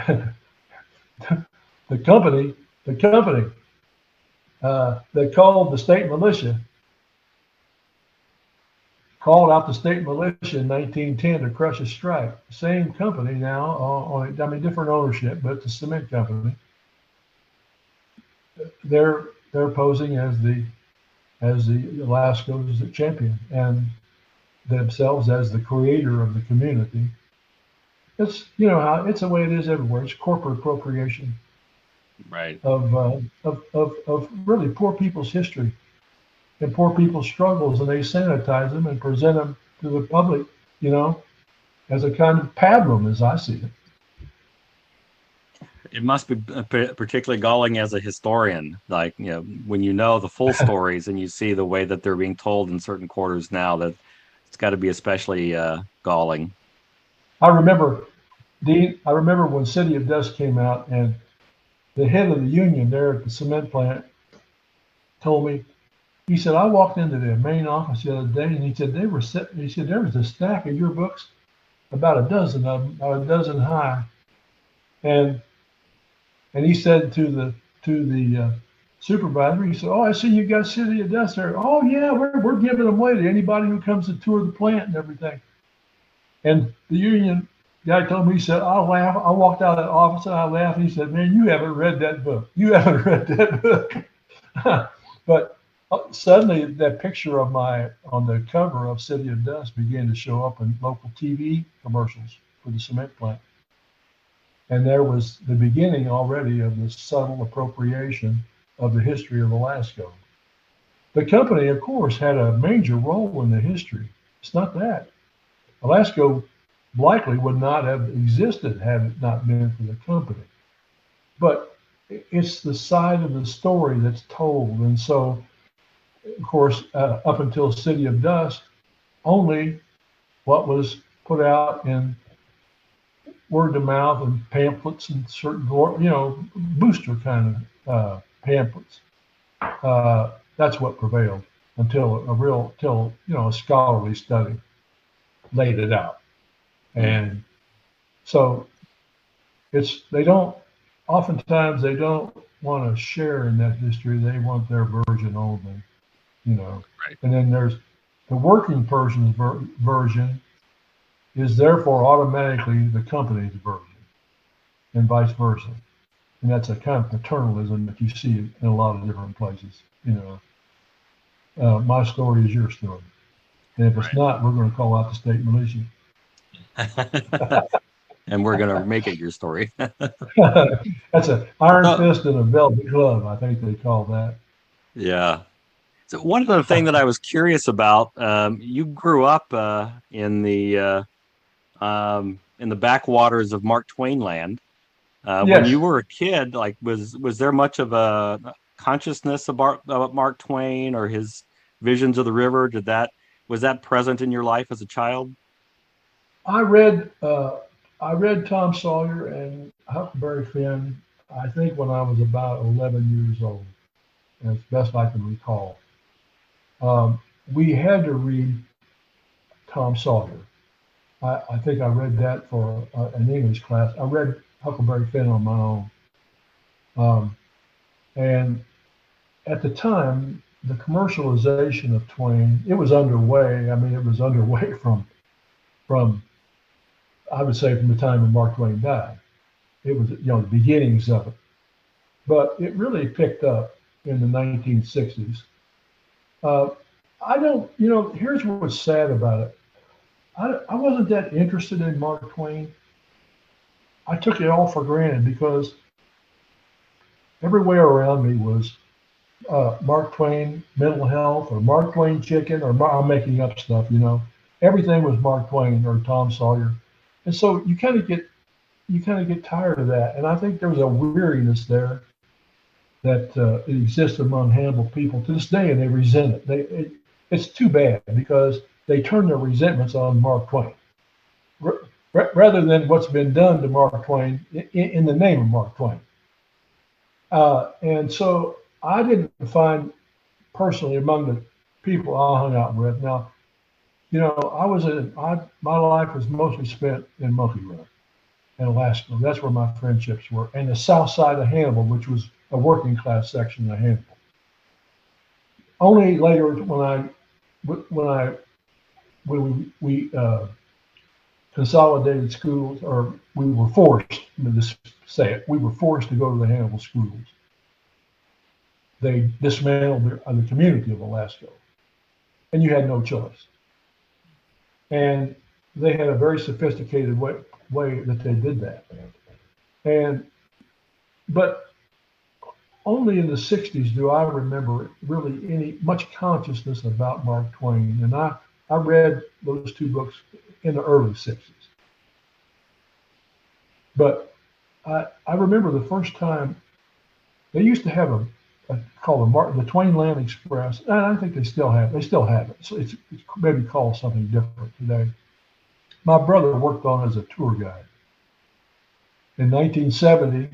the company that called the state militia, called out the state militia in 1910 to crush a strike. Same company now, different ownership, but the cement company. They're posing as the Alaska's champion and themselves as the creator of the community. It's how it's the way it is everywhere. It's corporate appropriation, right, of really poor people's history and poor people's struggles, and they sanitize them and present them to the public, as a kind of pablum, as I see it. It must be particularly galling as a historian, like, when you know the full stories and you see the way that they're being told in certain quarters now, that it's got to be especially galling. I remember, Dean, when City of Dust came out, and the head of the union there at the cement plant told me, he said, I walked into the main office the other day, and he said, there was a stack of your books, about a dozen of them, about a dozen high. And he said to the supervisor, he said, oh, I see you got City of Dust there. Oh yeah, we're giving them away to anybody who comes to tour the plant and everything. And the union guy told me, he said, I laugh. I walked out of that office and I laughed. And he said, man, you haven't read that book. You haven't read that book. But suddenly that picture of on the cover of City of Dust began to show up in local TV commercials for the cement plant. And there was the beginning already of this subtle appropriation of the history of Alaska. The company, of course, had a major role in the history. It's not that. Alaska likely would not have existed had it not been for the company. But it's the side of the story that's told. And so, of course, up until City of Dust, only what was put out in word of mouth and pamphlets and certain, booster kind of pamphlets. That's what prevailed until a scholarly study laid it out. And so oftentimes they don't want to share in that history. They want their version only, Right. And then there's the working person's version is therefore automatically the company's version, and vice versa. And that's a kind of paternalism that you see in a lot of different places. My story is your story. And if it's not, we're going to call out the state militia. And we're going to make it your story. That's an iron fist and a velvet glove, I think they call that. Yeah. So one other thing that I was curious about, you grew up in the backwaters of Mark Twain land. Yes. When you were a kid, like, was there much of a consciousness about Mark Twain or his visions of the river? Was that present in your life as a child? I read Tom Sawyer and Huckleberry Finn, I think when I was about 11 years old, as best I can recall. We had to read Tom Sawyer. I think I read that for an English class. I read Huckleberry Finn on my own. And at the time, the commercialization of Twain, it was underway. I mean, it was underway from I would say from the time when Mark Twain died. It was, the beginnings of it. But it really picked up in the 1960s. Here's what's sad about it. I wasn't that interested in Mark Twain. I took it all for granted because everywhere around me was Mark Twain mental health or Mark Twain chicken or I'm making up stuff, you know. Everything was Mark Twain or Tom Sawyer, and so you kind of get tired of that. And I think there was a weariness there that exists among Hannibal people to this day, and they resent it. It's too bad because they turn their resentments on Mark Twain rather than what's been done to Mark Twain in the name of Mark Twain. And so I didn't find personally among the people I hung out with. Now, you know, my life was mostly spent in Monkey Run in Alaska. That's where my friendships were, and the south side of Hannibal, which was a working class section of Hannibal. Only later, when we consolidated schools, or we were forced, let me just say it, we were forced to go to the Hannibal schools. They dismantled the community of Alaska, and you had no choice. And they had a very sophisticated way that they did that. But only in the 60s do I remember really any much consciousness about Mark Twain. And I read those two books in the early 60s. But I remember the first time they used to have a called the Twain Land Express, and I think they still have it. So it's maybe called something different today. My brother worked on as a tour guide. In 1970,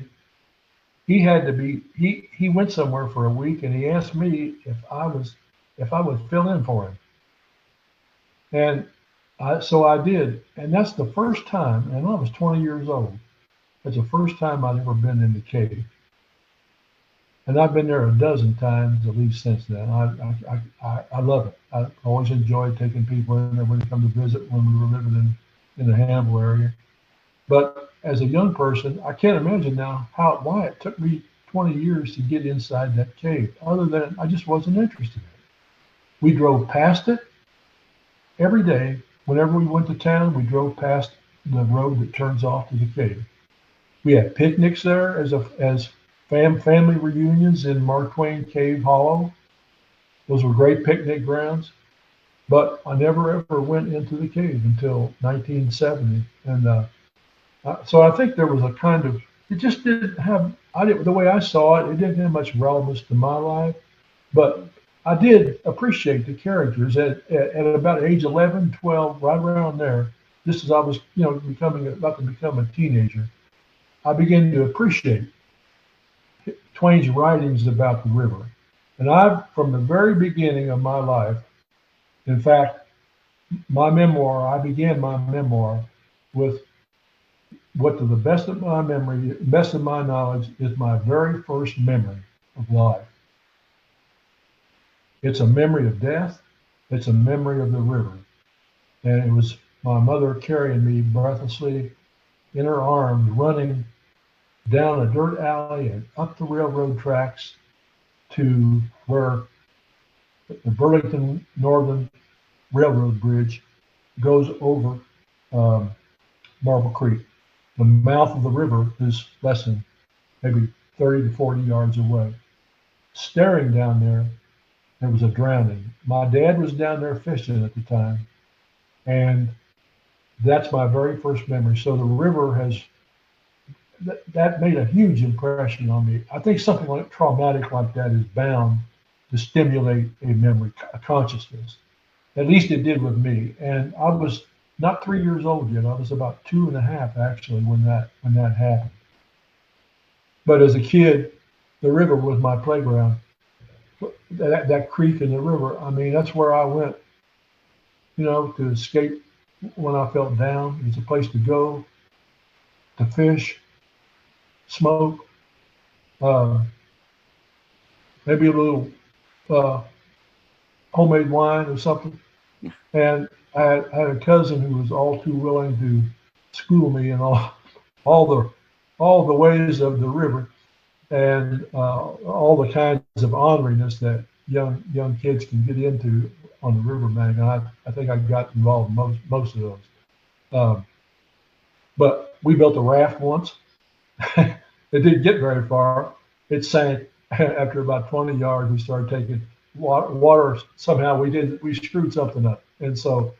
he went somewhere for a week, and he asked me if I would fill in for him. And so I did, and that's the first time, and I was 20 years old. That's the first time I'd ever been in the cave. And I've been there a dozen times at least since then. I love it. I always enjoyed taking people in there when they come to visit when we were living in the Hannibal area. But as a young person, I can't imagine now why it took me 20 years to get inside that cave, other than I just wasn't interested in it. We drove past it every day. Whenever we went to town, we drove past the road that turns off to the cave. We had picnics there as family reunions in Mark Twain Cave Hollow. Those were great picnic grounds. But I never ever went into the cave until 1970. And so I think there was a kind of, it just didn't have, the way I saw it, it didn't have much relevance to my life. But I did appreciate the characters at about age 11, 12, right around there. Just as I was, about to become a teenager, I began to appreciate Twain's writings about the river. And from the very beginning of my life, in fact, I began my memoir with what, to the best of my memory, best of my knowledge, is my very first memory of life. It's a memory of death. It's a memory of the river. And it was my mother carrying me breathlessly in her arms, running down a dirt alley and up the railroad tracks to where the Burlington Northern Railroad Bridge goes over Marble Creek. The mouth of the river is less than maybe 30 to 40 yards away. Staring down there was a drowning. My dad was down there fishing at the time, and that's my very first memory. So the river that made a huge impression on me. I think something like traumatic like that is bound to stimulate a memory, a consciousness. At least it did with me. And I was not 3 years old yet. I was about 2.5 actually when that happened. But as a kid, the river was my playground. That creek in the river, I mean, that's where I went, to escape when I felt down. It was a place to go, to fish, smoke, maybe a little homemade wine or something. And I had a cousin who was all too willing to school me in all the ways of the river and all the kinds of orneriness that young kids can get into on the riverbank, and I think I got involved in most of those. Um, but we built a raft once. It didn't get very far. It sank after about 20 yards. We started taking water. Somehow we screwed something up, and so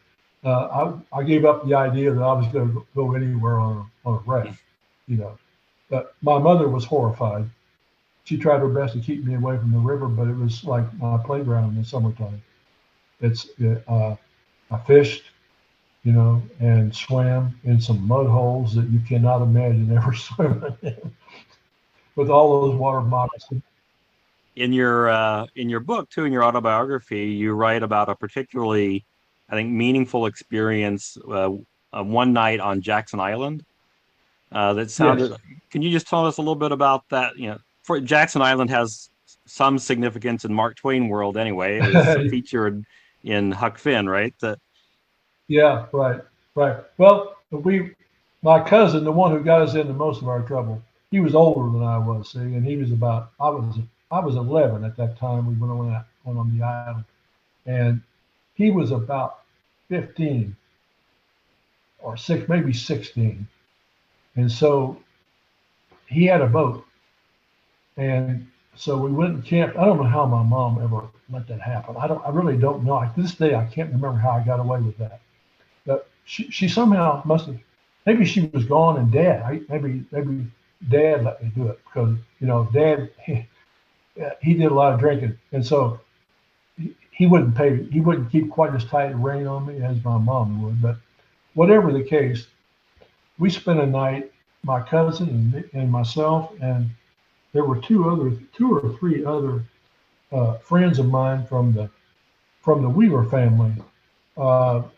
I gave up the idea that I was going to go anywhere on a raft, you know. But my mother was horrified. She tried her best to keep me away from the river, but it was like my playground in the summertime. I fished, you know, and swam in some mud holes that you cannot imagine ever swimming in, with all those water moccasins. In your book too, in your autobiography, you write about a particularly, I think, meaningful experience one night on Jackson Island. That sounded. Yes. Can you just tell us a little bit about that? You know, for Jackson Island has some significance in Mark Twain world anyway. It was featured in Huck Finn, right? Yeah, right. Well, my cousin, the one who got us into most of our trouble, he was older than I was, see, and he was I was 11 at that time. We went on the island, and he was about 15 or maybe 16, and so he had a boat, and so we went and camped. I don't know how my mom ever let that happen. I really don't know. To this day, I can't remember how I got away with that. But she somehow must have, maybe she was gone and maybe dad let me do it because, you know, dad, he did a lot of drinking. And so he wouldn't keep quite as tight a rein on me as my mom would. But whatever the case, we spent a night, my cousin and myself, and there were two or three other friends of mine from the Wheeler family.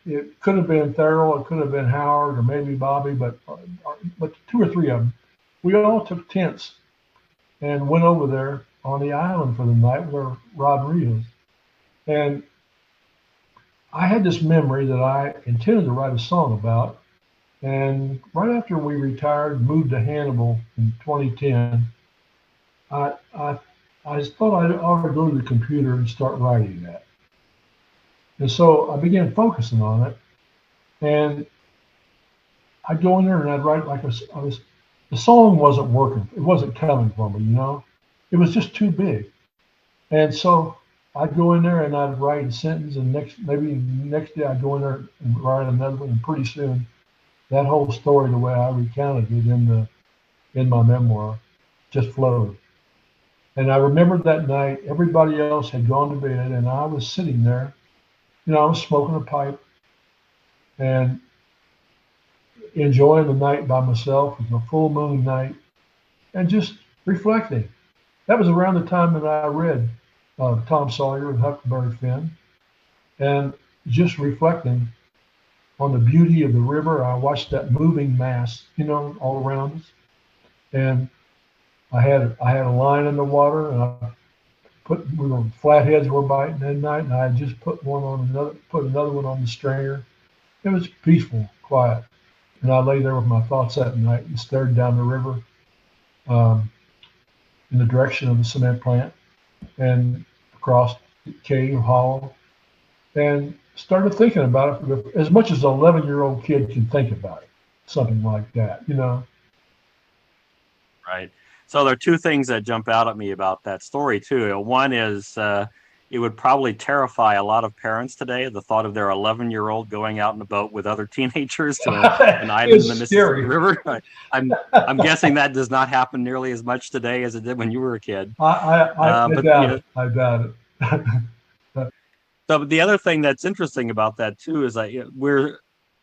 It could have been Thurl, it could have been Howard, or maybe Bobby, but two or three of them. We all took tents and went over there on the island for the night with our Rodriguez. And I had this memory that I intended to write a song about. And right after we retired, moved to Hannibal in 2010, I thought I ought to go to the computer and start writing that. And so I began focusing on it, and I'd go in there and I'd write the song wasn't working. It wasn't coming for me, you know. It was just too big. And so I'd go in there and I'd write a sentence, and next day I'd go in there and write another one, and pretty soon that whole story, the way I recounted it in my memoir, just flowed. And I remembered that night, everybody else had gone to bed, and I was sitting there. You know, I was smoking a pipe and enjoying the night by myself. It was a full moon night, and just reflecting. That was around the time that I read Tom Sawyer and Huckleberry Finn, and just reflecting on the beauty of the river. I watched that moving mass, you know, all around us, and I had a line in the water, and flatheads were biting that night, and I had just put another one on the stringer. It was peaceful, quiet, and I lay there with my thoughts that night and stared down the river in the direction of the cement plant and across the cave hollow, and started thinking about it as much as an 11-year-old kid can think about it, something like that, you know. Right. So there are two things that jump out at me about that story too. One is it would probably terrify a lot of parents today, the thought of their 11-year-old going out in a boat with other teenagers to an island in the Mississippi River. I'm guessing that does not happen nearly as much today as it did when you were a kid. I doubt it. So the other thing that's interesting about that too is that we're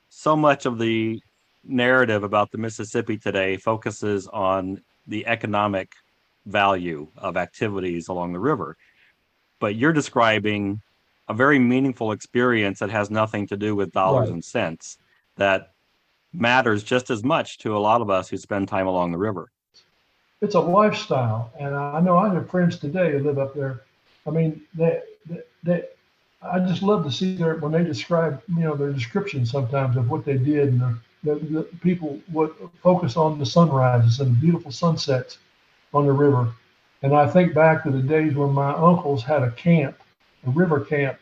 so much of the narrative about the Mississippi today focuses on the economic value of activities along the river. But you're describing a very meaningful experience that has nothing to do with dollars and cents, that matters just as much to a lot of us who spend time along the river. It's a lifestyle, and I know I have friends today who live up there. I mean, I just love to see when they describe, you know, their descriptions sometimes of what they did, and the people would focus on the sunrises and the beautiful sunsets on the river. And I think back to the days when my uncles had a river camp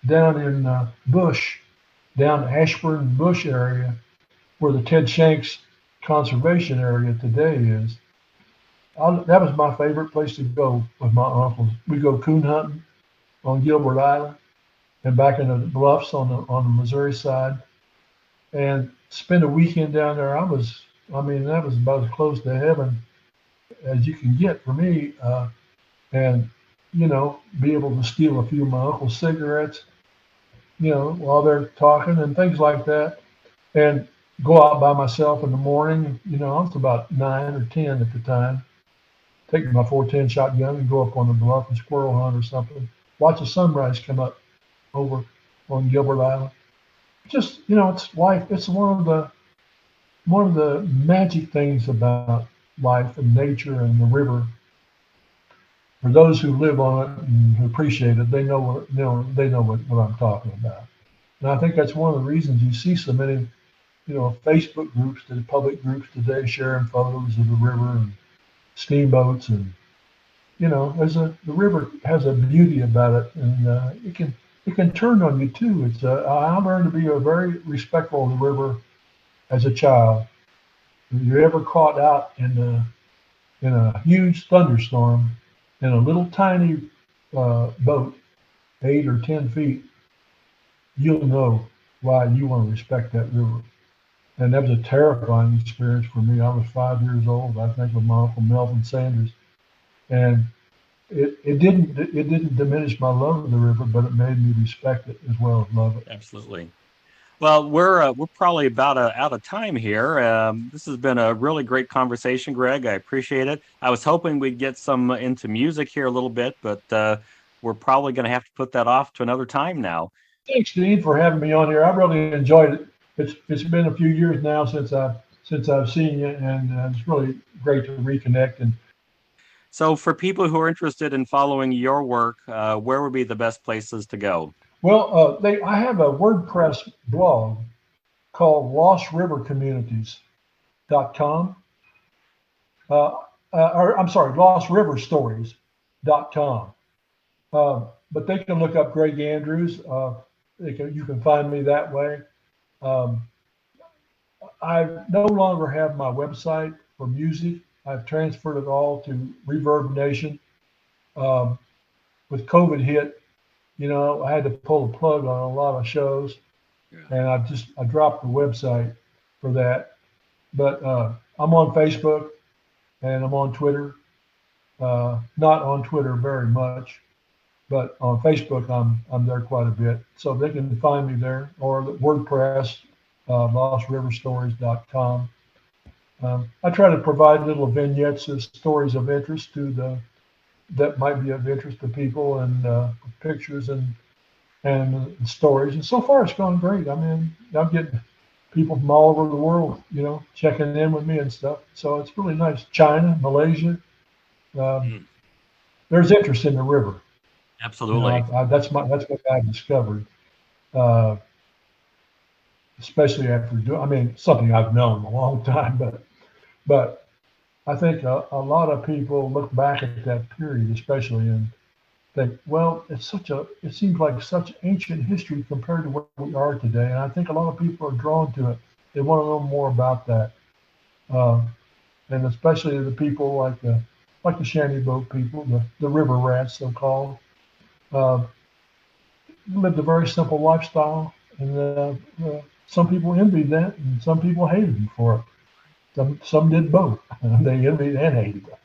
down in Bush, down Ashburn Bush area, where the Ted Shanks Conservation Area today is. That was my favorite place to go with my uncles. We go coon hunting on Gilbert Island and back in the bluffs on the Missouri side, and spend a weekend down there. That was about as close to heaven as you can get for me. And be able to steal a few of my uncle's cigarettes, while they're talking and things like that, and go out by myself in the morning. I was about 9 or 10 at the time. Take my 410 shotgun and go up on the bluff and squirrel hunt or something. Watch the sunrise come up over on Gilbert Island. Just it's life. It's one of the magic things about life and nature and the river. For those who live on it and who appreciate it, they know what I'm talking about. And I think that's one of the reasons you see so many, Facebook groups, the public groups today sharing photos of the river and steamboats, and the river has a beauty about it, and it can turn on you too. I learned to be a very respectful of the river as a child. If you're ever caught out in a huge thunderstorm in a little tiny boat, 8 or 10 feet, you'll know why you want to respect that river. And that was a terrifying experience for me. I was 5 years old, I think, with my Uncle Melvin Sanders. And it didn't diminish my love of the river, but it made me respect it as well as love it. Absolutely. Well, we're probably about out of time here. This has been a really great conversation, Gregg. I appreciate it. I was hoping we'd get some into music here a little bit, but we're probably going to have to put that off to another time now. Thanks, Dean, for having me on here. I really enjoyed it. It's been a few years now since I've seen you, and it's really great to reconnect. And so, for people who are interested in following your work, where would be the best places to go? Well, I have a WordPress blog called LostRiverCommunities.com. LostRiverStories.com. But they can look up Gregg Andrews. You can find me that way. I no longer have my website for music. I've transferred it all to Reverb Nation. With COVID hit, I had to pull the plug on a lot of shows, and I dropped the website for that. But I'm on Facebook and I'm on Twitter. Not on Twitter very much, but on Facebook I'm there quite a bit. So they can find me there, or the WordPress, LostRiverStories.com. I try to provide little vignettes of stories of interest that might be of interest to people, and pictures and stories. And so far, it's gone great. I mean, I'm getting people from all over the world, checking in with me and stuff. So it's really nice. China, Malaysia. There's interest in the river. Absolutely. That's what I've discovered. Especially after something I've known a long time, but I think a lot of people look back at that period, especially, and think, well, it seems like such ancient history compared to where we are today. And I think a lot of people are drawn to it. They want to know more about that. And especially the people like the shanty boat people, the river rats, so-called, lived a very simple lifestyle. And some people envied that, and some people hated them for it. Some did both. They envied and hated them.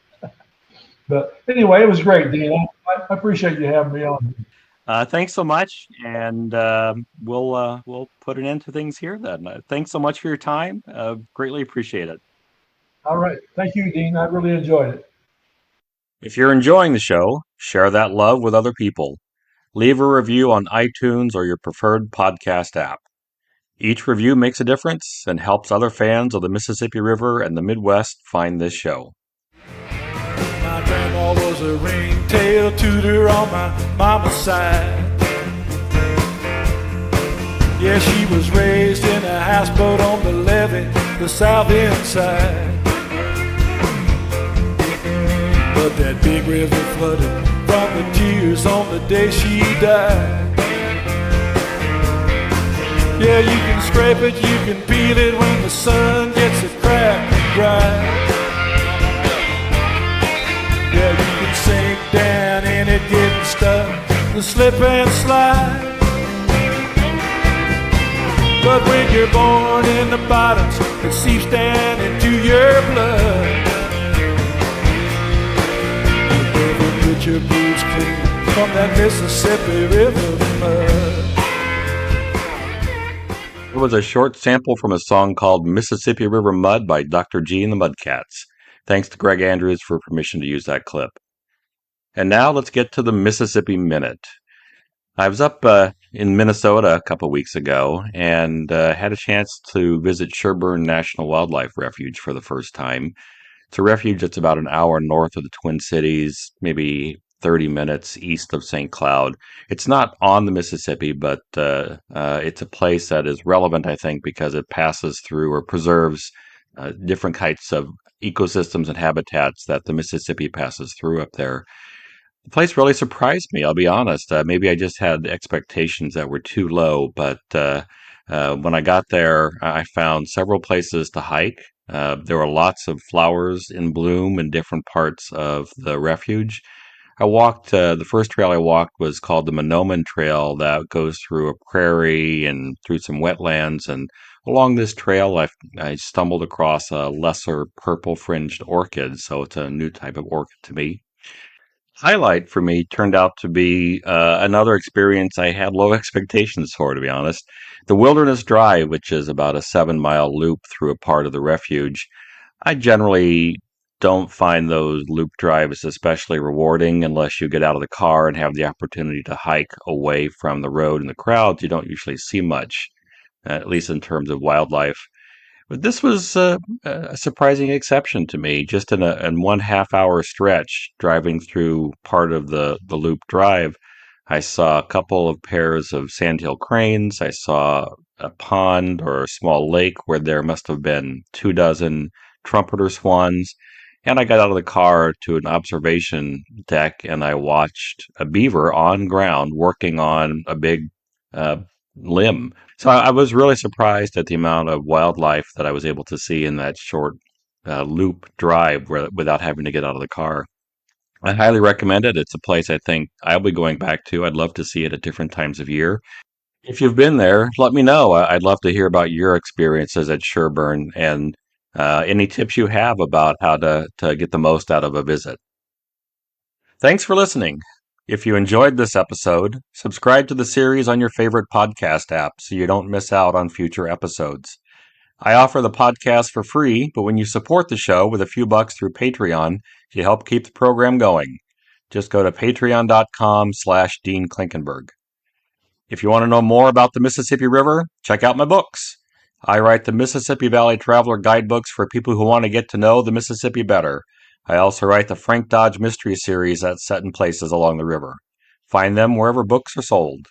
But anyway, it was great, Dean. I appreciate you having me on. Thanks so much, and we'll put an end to things here then. Thanks so much for your time. Greatly appreciate it. All right. Thank you, Dean. I really enjoyed it. If you're enjoying the show, share that love with other people. Leave a review on iTunes or your preferred podcast app. Each review makes a difference and helps other fans of the Mississippi River and the Midwest find this show. My grandma was a ringtail tutor on my mama's side. Yeah, she was raised in a houseboat on the levee, the south end side. But that big river flooded from the tears on the day she died. Yeah, you can scrape it, you can peel it when the sun gets it cracked and dry. Yeah, you can sink down in it, getting stuck, the slip and slide. But when you're born in the bottoms, it seeps down into your blood. You never get your boots clean from that Mississippi River mud. It was a short sample from a song called Mississippi River Mud by Dr. G and the Mudcats. Thanks to Gregg Andrews for permission to use that clip. And now let's get to the Mississippi Minute. I was up in Minnesota a couple weeks ago and had a chance to visit Sherburne National Wildlife Refuge for the first time. It's a refuge that's about an hour north of the Twin Cities, maybe 30 minutes east of St. Cloud. It's not on the Mississippi, but it's a place that is relevant, I think, because it passes through or preserves different kinds of ecosystems and habitats that the Mississippi passes through up there. The place really surprised me, I'll be honest. Maybe I just had expectations that were too low, but when I got there, I found several places to hike. There were lots of flowers in bloom in different parts of the refuge. I walked, the first trail I walked was called the Monoman Trail that goes through a prairie and through some wetlands. And along this trail, I stumbled across a lesser purple fringed orchid. So it's a new type of orchid to me. Highlight for me turned out to be another experience I had low expectations for, to be honest. The Wilderness Drive, which is about a 7-mile loop through a part of the refuge. I generally don't find those loop drives especially rewarding unless you get out of the car and have the opportunity to hike away from the road and the crowds. You don't usually see much, at least in terms of wildlife. But this was a surprising exception to me. Just in a 1/2 hour stretch, driving through part of the loop drive, I saw a couple of pairs of sandhill cranes. I saw a pond or a small lake where there must have been 2 dozen trumpeter swans. And I got out of the car to an observation deck and I watched a beaver on ground working on a big uh, limb. So I was really surprised at the amount of wildlife that I was able to see in that short loop drive without having to get out of the car. I highly recommend it. It's a place I think I'll be going back to. I'd love to see it at different times of year. If you've been there, let me know. I'd love to hear about your experiences at Sherburne and any tips you have about how to get the most out of a visit. Thanks for listening. If you enjoyed this episode, subscribe to the series on your favorite podcast app so you don't miss out on future episodes. I offer the podcast for free, but when you support the show with a few bucks through Patreon, you help keep the program going. Just go to patreon.com/Dean Klinkenberg. If you want to know more about the Mississippi River, check out my books. I write the Mississippi Valley Traveler guidebooks for people who want to get to know the Mississippi better. I also write the Frank Dodge Mystery Series that's set in places along the river. Find them wherever books are sold.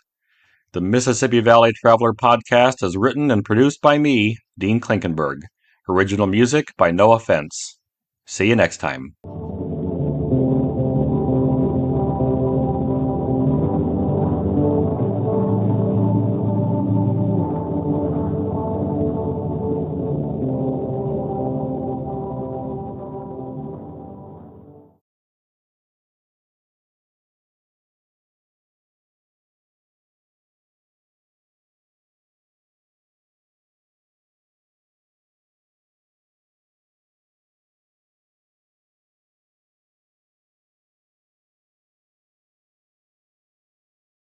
The Mississippi Valley Traveler podcast is written and produced by me, Dean Klinkenberg. Original music by No Offense. See you next time.